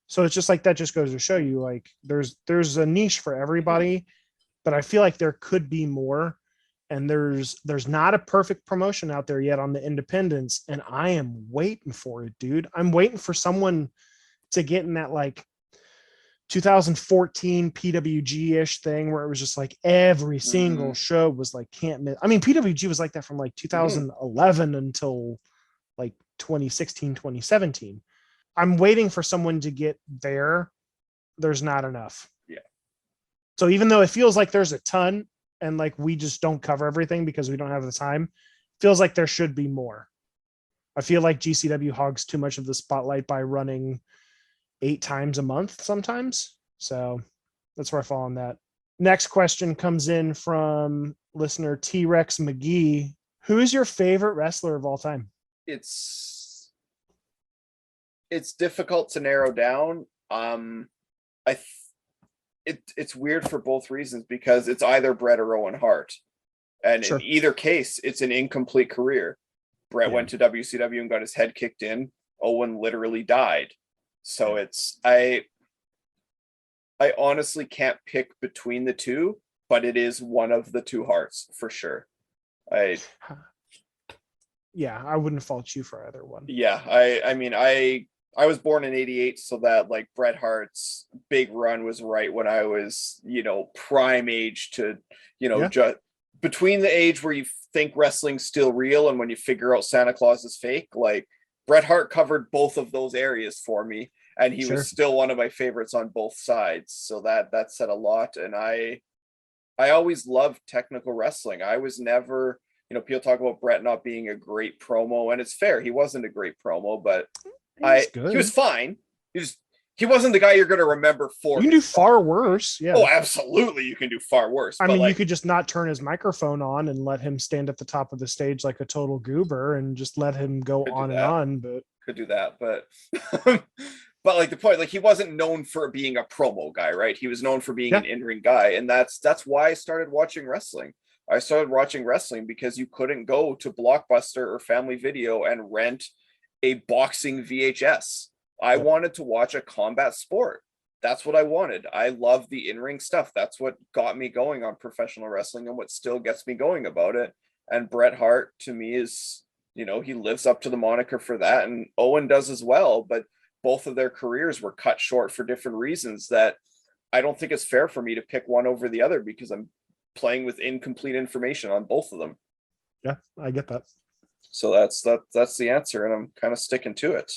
So it's just like, that just goes to show you, like, there's a niche for everybody, but I feel like there could be more. And there's not a perfect promotion out there yet on the independents. And I am waiting for it, dude. I'm waiting for someone to get in that like 2014 PWG-ish thing where it was just like every single show was like can't miss. I mean, PWG was like that from like 2011 until like 2016, 2017. I'm waiting for someone to get there. There's not enough. Yeah. So even though it feels like there's a ton and like we just don't cover everything because we don't have the time, feels like there should be more. I feel like GCW hogs too much of the spotlight by running 8 times a month sometimes. So that's where I fall on that. Next question comes in from listener T-Rex McGee. Who is your favorite wrestler of all time? It's difficult to narrow down. It's weird for both reasons because it's either Bret or Owen Hart. And in either case, it's an incomplete career. Bret went to WCW and got his head kicked in. Owen literally died. So it's I honestly can't pick between the two, but it is one of the two Harts for sure. I wouldn't fault you for either one. Yeah, I mean I was born in 88, so that like Bret Hart's big run was right when I was, prime age to, just between the age where you think wrestling's still real and when you figure out Santa Claus is fake. Like Bret Hart covered both of those areas for me, and he was still one of my favorites on both sides. So that said a lot. And I always loved technical wrestling. I was never, people talk about Bret not being a great promo, and it's fair. He wasn't a great promo, but he was fine. He wasn't the guy you're going to remember for. You can do far worse. Yeah. Oh, absolutely. You can do far worse. I mean, you could just not turn his microphone on and let him stand at the top of the stage like a total goober and just let him go on and on. But could do that. But, but like the point, like he wasn't known for being a promo guy, right? He was known for being an in-ring guy. And that's why I started watching wrestling. I started watching wrestling because you couldn't go to Blockbuster or Family Video and rent a boxing VHS. I wanted to watch a combat sport. That's what I wanted. I love the in-ring stuff. That's what got me going on professional wrestling and what still gets me going about it. And Bret Hart to me is he lives up to the moniker for that, and Owen does as well. But both of their careers were cut short for different reasons that I don't think it's fair for me to pick one over the other, because I'm playing with incomplete information on both of them. Yeah, I get that. So that's the answer, and I'm kind of sticking to it.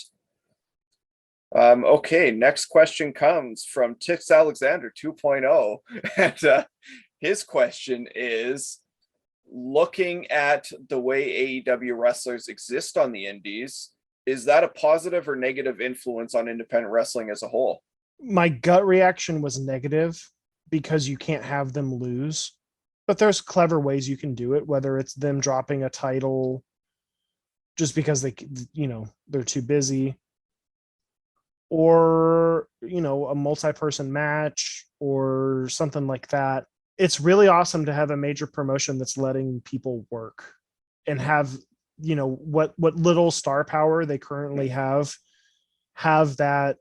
Okay, next question comes from Tix Alexander 2.0. And his question is, looking at the way AEW wrestlers exist on the indies, is that a positive or negative influence on independent wrestling as a whole? My gut reaction was negative because you can't have them lose. But there's clever ways you can do it, whether it's them dropping a title just because they're too busy, or a multi-person match or something like that. It's really awesome to have a major promotion that's letting people work and have what little star power they currently have that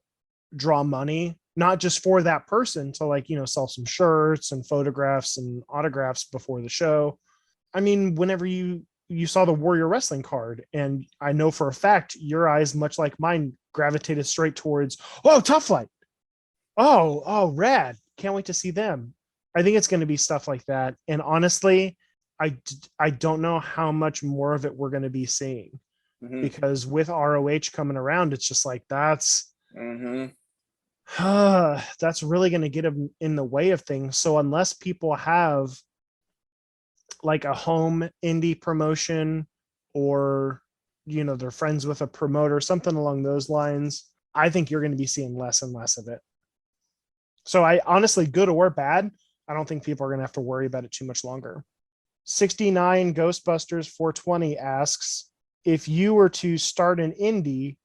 draw money, not just for that person to sell some shirts and photographs and autographs before the show. I mean, whenever you saw the Warrior Wrestling card, and I know for a fact your eyes, much like mine, gravitated straight towards, oh, Tough Light. Oh, rad. Can't wait to see them. I think it's going to be stuff like that. And honestly, I don't know how much more of it we're going to be seeing, because with ROH coming around, it's just like, that's really going to get in the way of things. So unless people have like a home indie promotion, or they're friends with a promoter, something along those lines, I think you're going to be seeing less and less of it. So I honestly, good or bad, I don't think people are going to have to worry about it too much longer. 69 Ghostbusters 420 asks, if you were to start an indie,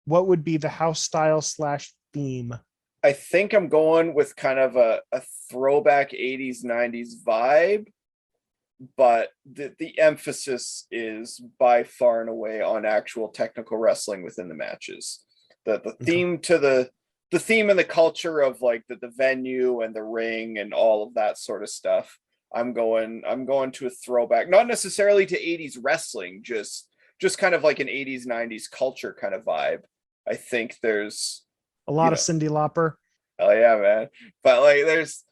what would be the house style / theme? I think I'm going with kind of a throwback 80s, 90s vibe, but the emphasis is by far and away on actual technical wrestling within the matches. The theme to the theme and the culture of like the venue and the ring and all of that sort of stuff. I'm going to a throwback, not necessarily to 80s wrestling, just kind of like an 80s, 90s culture kind of vibe. I think there's a lot of Cyndi Lauper. Oh yeah, man. But like there's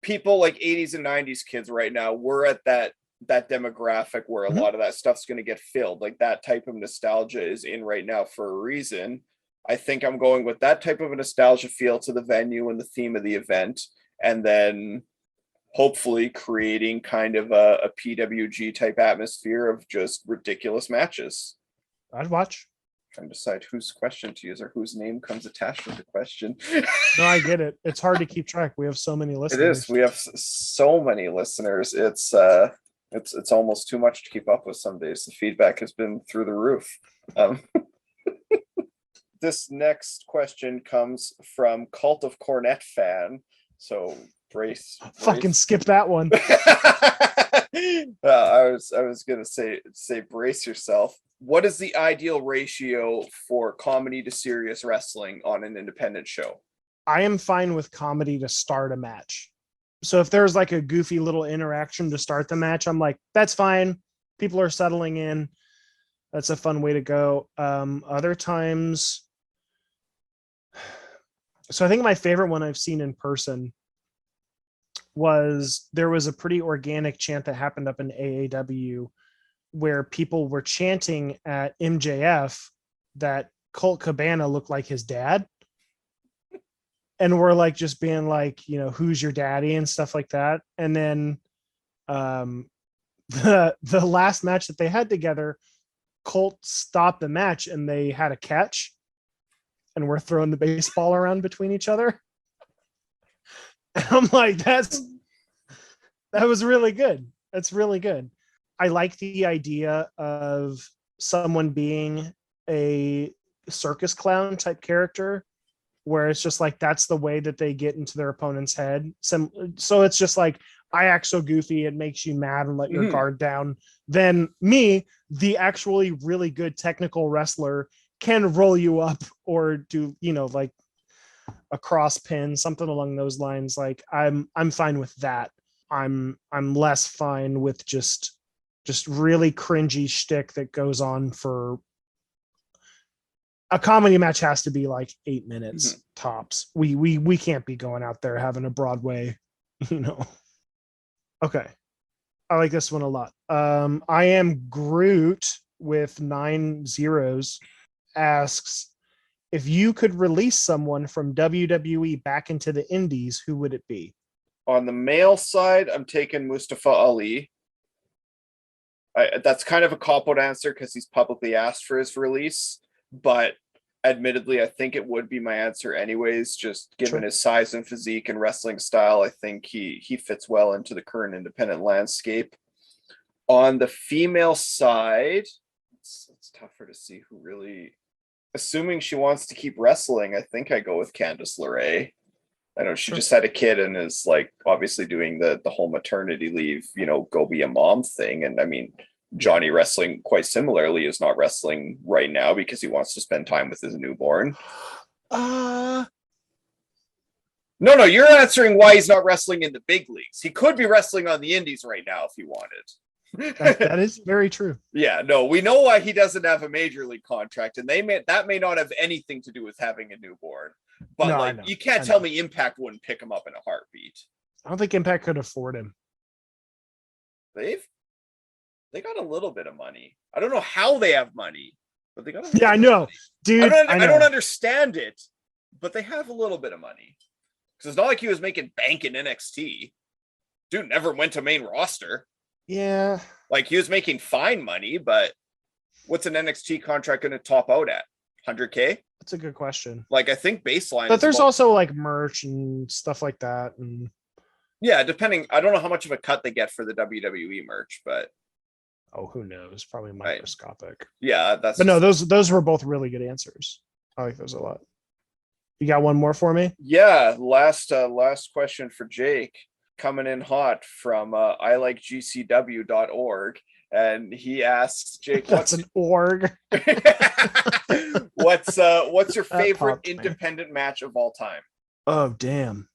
people like 80s and 90s kids right now. We're at that demographic where a lot of that stuff's going to get filled. Like that type of nostalgia is in right now for a reason. I think I'm going with that type of a nostalgia feel to the venue and the theme of the event, and then hopefully creating kind of a PWG type atmosphere of just ridiculous matches. I'd watch. Trying to decide whose question to use or whose name comes attached with the question. No, I get it. It's hard to keep track. We have so many listeners. It is. We have so many listeners. It's almost too much to keep up with some days. The feedback has been through the roof. This next question comes from Cult of Cornet fan. So brace. Fucking skip that one. I was gonna say brace yourself. What is the ideal ratio for comedy to serious wrestling on an independent show? I am fine with comedy to start a match. So if there's like a goofy little interaction to start the match, I'm like, that's fine. People are settling in. That's a fun way to go. Other times, so I think my favorite one I've seen in person was, there was a pretty organic chant that happened up in AAW where people were chanting at MJF that Colt Cabana looked like his dad. And we're like, just being like, who's your daddy and stuff like that. And then the last match that they had together, Colt stopped the match and they had a catch and we're throwing the baseball around between each other. And I'm like, that was really good. That's really good. I like the idea of someone being a circus clown type character, where it's just like, that's the way that they get into their opponent's head. So it's just like, I act so goofy, it makes you mad and let your guard down. Then me, the actually really good technical wrestler, can roll you up or do, like a cross pin, something along those lines. Like I'm fine with that. I'm less fine with just just really cringy shtick that goes on for a comedy match. Has to be like 8 minutes tops. We can't be going out there having a Broadway, Okay. I like this one a lot. I am Groot with 9 zeros asks, if you could release someone from WWE back into the indies, who would it be? On the male side, I'm taking Mustafa Ali. That's kind of a cop-out answer because he's publicly asked for his release, but admittedly, I think it would be my answer anyways, just given his size and physique and wrestling style. I think he fits well into the current independent landscape. On the female side, it's tougher to see who really, assuming she wants to keep wrestling, I think I go with Candice LeRae. I know she just had a kid and is like obviously doing the whole maternity leave, go be a mom thing. And I mean, Johnny wrestling quite similarly is not wrestling right now because he wants to spend time with his newborn. No, you're answering why he's not wrestling in the big leagues. He could be wrestling on the indies right now if he wanted. That is very true. Yeah, no, we know why he doesn't have a major league contract, and that may not have anything to do with having a newborn. But no, you can't tell me Impact wouldn't pick him up in a heartbeat. I don't think Impact could afford him. They got a little bit of money. I don't know how they have money, but they got. I know, money. Dude. I don't understand it, but they have a little bit of money. Because it's not like he was making bank in NXT. Dude never went to main roster. Yeah. Like he was making fine money, but what's an NXT contract going to top out at? 100K? That's a good question. Like I think baseline. But there's also like merch and stuff like that. And yeah, depending. I don't know how much of a cut they get for the WWE merch, but who knows? Probably microscopic. Right. Yeah, but no, those were both really good answers. I like those a lot. You got one more for me? Yeah, last question for Jake, coming in hot from ilikegcw.org, and he asks Jake, "What's an org? What's your favorite independent match of all time?" Oh, dang.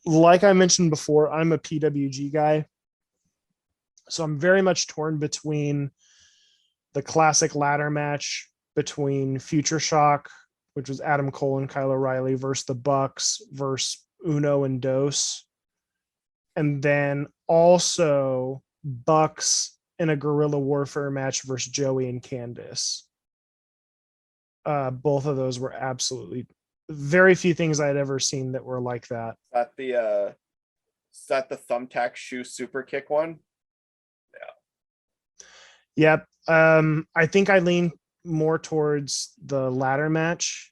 Like I mentioned before, I'm a PWG guy, so I'm very much torn between the classic ladder match between Future Shock, which was Adam Cole and Kyle O'Reilly, versus the Bucks versus Uno and Dos, and then also Bucks in a guerrilla warfare match versus Joey and Candice. Both of those were absolutely very few things I had ever seen that were like that. Is that the thumbtack shoe super kick one? Yeah. Yep. I think I lean more towards the ladder match.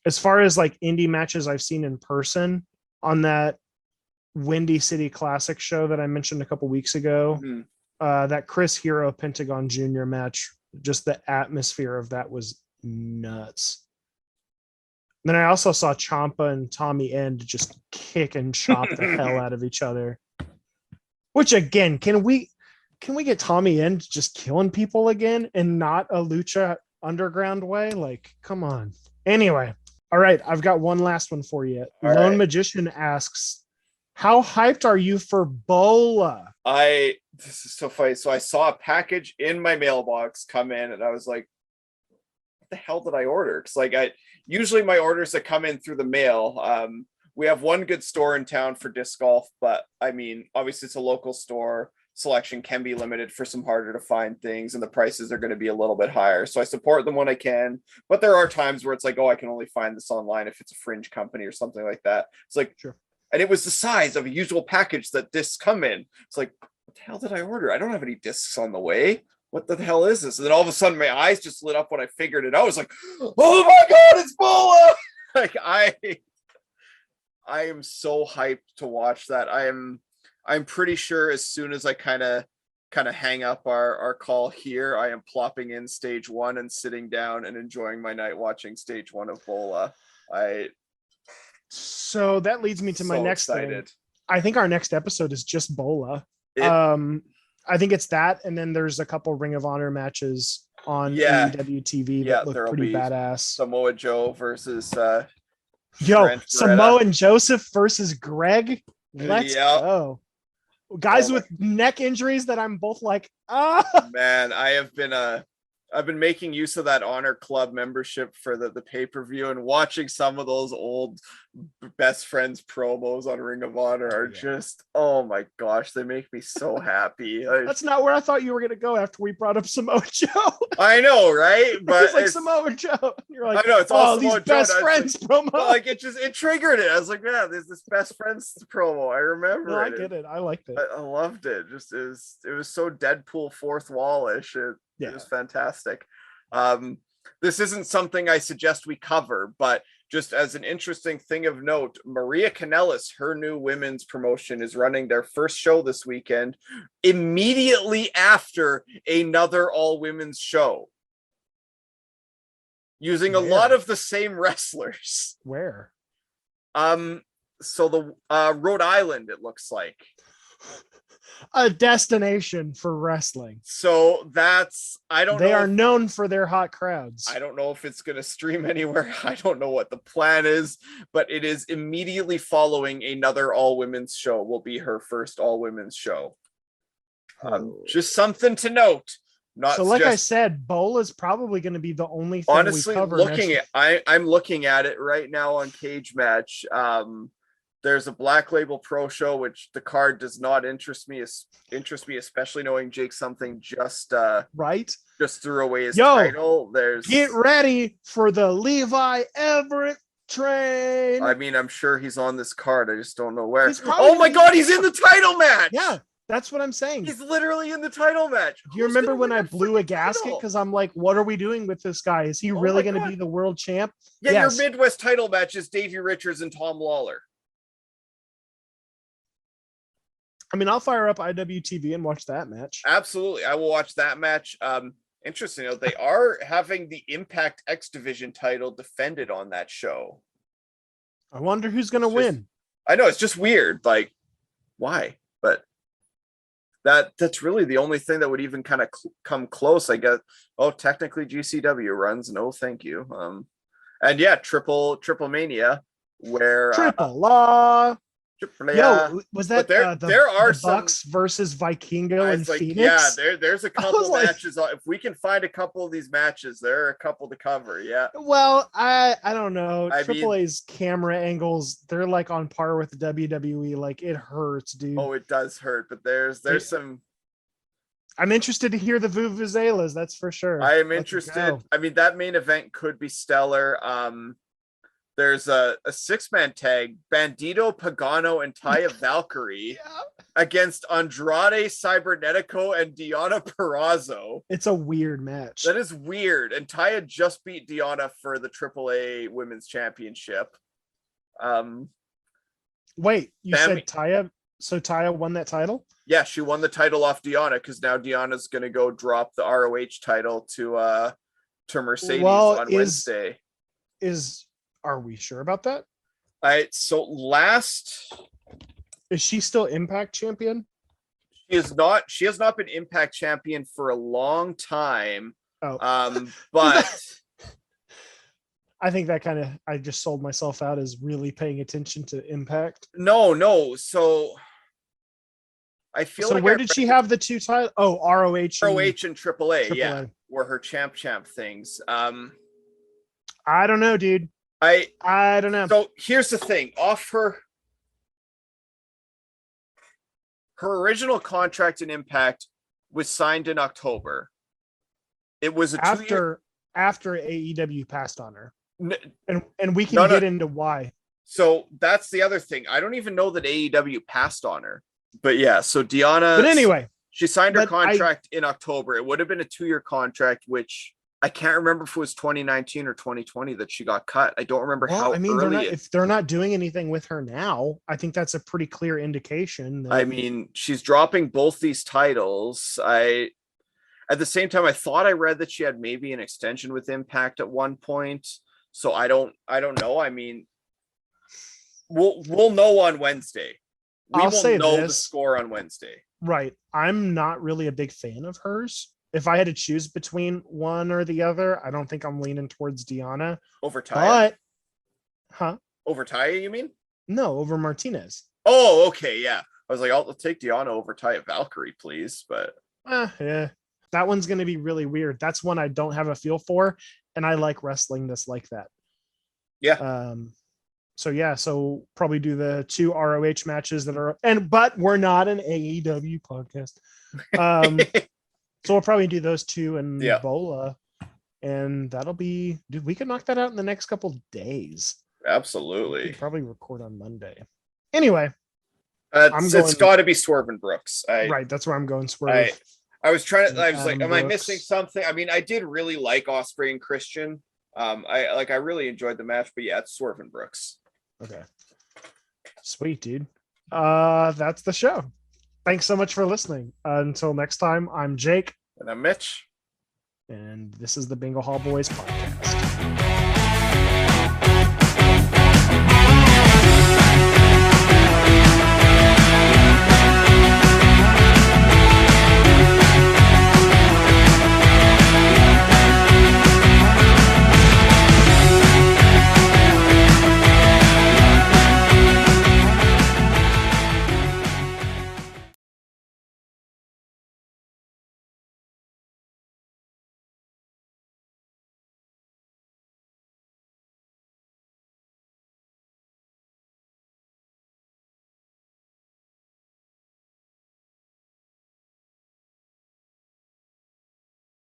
As far as like indie matches I've seen in person, on that Windy City Classic show that I mentioned a couple weeks ago, that Chris Hero Pentagon Jr. match, just the atmosphere of that was nuts. Then I also saw Ciampa and Tommy End just kick and chop the hell out of each other. Which again, can we get Tommy End just killing people again and not a Lucha Underground way? Like, come on. Anyway, all right, I've got one last one for you. Lone Magician asks, how hyped are you for Bola? This is so funny. So I saw a package in my mailbox come in and I was like, what the hell did I order? Because like usually my orders that come in through the mail, we have one good store in town for disc golf, but I mean, obviously it's a local store. Selection can be limited for some harder to find things, and the prices are going to be a little bit higher. So I support them when I can, but there are times where it's like, oh, I can only find this online if it's a fringe company or something like that. It's like, sure. And it was the size of a usual package that discs come in. It's like, what the hell did I order? I don't have any discs on the way. What the hell is this? And then all of a sudden my eyes just lit up when I figured it out. I was like, oh my God, it's Bola! Like I am so hyped to watch that. I'm pretty sure as soon as I kind of hang up our call here, I am plopping in stage 1 and sitting down and enjoying my night watching stage 1 of Bola. So that leads me to my next thing. I think our next episode is just Bola. I think it's that, and then there's a couple Ring of Honor matches on AEW TV that look pretty badass. Samoa Joe versus Yo, Trent Samoa Beretta. and Joseph versus Greg. Let's Yep. go. Guys Oh my- with neck injuries that I'm both like, ah. Man, I've been making use of that Honor Club membership for the pay-per-view, and watching some of those old best friends promos on Ring of Honor are just, oh my gosh, they make me so happy. That's not where I thought you were gonna go after we brought up Samoa Joe. I know, right? But It's like Samoa Joe. You're like, I know it's all these Samoa Joe. best friends promo. But like it triggered it. I was like, yeah, there's this best friends promo. I remember No, I it. get it. I liked it. I loved it. Just it was so Deadpool fourth wall-ish. It was fantastic. This isn't something I suggest we cover, but just as an interesting thing of note, Maria Kanellis, her new women's promotion, is running their first show this weekend immediately after another all-women's show, using a lot of the same wrestlers. Where? So the Rhode Island, it looks like. A destination for wrestling. So that's, I don't know. They are known for their hot crowds. I don't know if it's going to stream anywhere. I don't know what the plan is, but it is immediately following another all-women's show. Will be her first all-women's show. Just something to note. Not so, like I said, Bowl is probably going to be the only thing honestly we cover. I'm looking at it right now on Cage Match. There's a Black Label Pro show, which the card does not interest me, especially knowing Jake Something just threw away his title. Get ready for the Levi Everett train. I mean, I'm sure he's on this card. I just don't know where. Oh my God, he's in the title match. Yeah, that's what I'm saying. He's literally in the title match. Do you remember when I blew a gasket? Because I'm like, what are we doing with this guy? Is he really going to be the world champ? Yeah, yes. Your Midwest title match is Davey Richards and Tom Lawler. I mean, I'll fire up IWTV and watch that match. Absolutely. I will watch that match. Interesting. They are having the Impact X Division title defended on that show. I wonder who's going to win. I know, it's just weird. Like, why? But that's really the only thing that would even kind of come close, I guess. Oh, technically GCW runs. No, thank you. And yeah, Triple Mania, where Yo, was that there are the some Bucks versus Vikingo and Phoenix? Yeah, there's a couple matches. If we can find a couple of these matches, there are a couple to cover. Yeah. Well, I don't know. Triple A's camera angles, they're like on par with the WWE. Like, it hurts, dude. Oh, it does hurt, but there's some. I'm interested to hear the Vuvuzelas, that's for sure. I am interested. I mean, that main event could be stellar. There's a 6-man tag, Bandito, Pagano, and Taya Valkyrie against Andrade, Cybernetico, and Deonna Purrazzo. It's a weird match. That is weird. And Taya just beat Deonna for the AAA Women's Championship. Wait, you said Taya? So Taya won that title? Yeah, she won the title off Deonna because now Deonna's going to go drop the ROH title to Mercedes on Wednesday. Are we sure about that? Is she still Impact champion? She is not. She has not been Impact champion for a long time. Oh. But I think that I just sold myself out as really paying attention to Impact. No. So I feel like where did she have the two titles? Oh, ROH and AAA. Yeah, were her champ things. I don't know, dude. I don't know. So here's the thing. Off her original contract in Impact was signed in October. It was after AEW passed on her. And we can get into why. So that's the other thing. I don't even know that AEW passed on her. But yeah, so Deonna. But anyway, she signed her contract in October. It would have been a 2-year contract, which I can't remember if it was 2019 or 2020 that she got cut. I don't remember how. I mean, if they're not doing anything with her now, I think that's a pretty clear indication. I mean, she's dropping both these titles. At the same time, I thought I read that she had maybe an extension with Impact at one point. So I don't know. I mean, we'll know on Wednesday. We will know the score on Wednesday. Right. I'm not really a big fan of hers. If I had to choose between one or the other, I don't think I'm leaning towards Deonna over Taya. Over Taya, you mean? No, over Martinez. Oh, okay, yeah. I was like, I'll take Deanna over Taya Valkyrie, please. But Yeah, that one's going to be really weird. That's one I don't have a feel for, and I like wrestling this like that. yeah, So probably do the 2 ROH matches that are, but we're not an AEW podcast. So we'll probably do those 2 and Yeah. Bola, and that'll be, dude, we could knock that out in the next couple of days. We absolutely. could probably record on Monday. Anyway, it's got to be Swerve Brooks. Right, that's where I'm going. Swerve. I was trying to. I was Adam like, am I Brooks. missing something? I mean, I did really like Osprey and Christian. I really enjoyed the match, but yeah, it's Swerve and Brooks. Okay. Sweet, dude. That's the show. Thanks so much for listening. Until next time, I'm Jake. And I'm Mitch. And this is the Bingo Hall Boys podcast.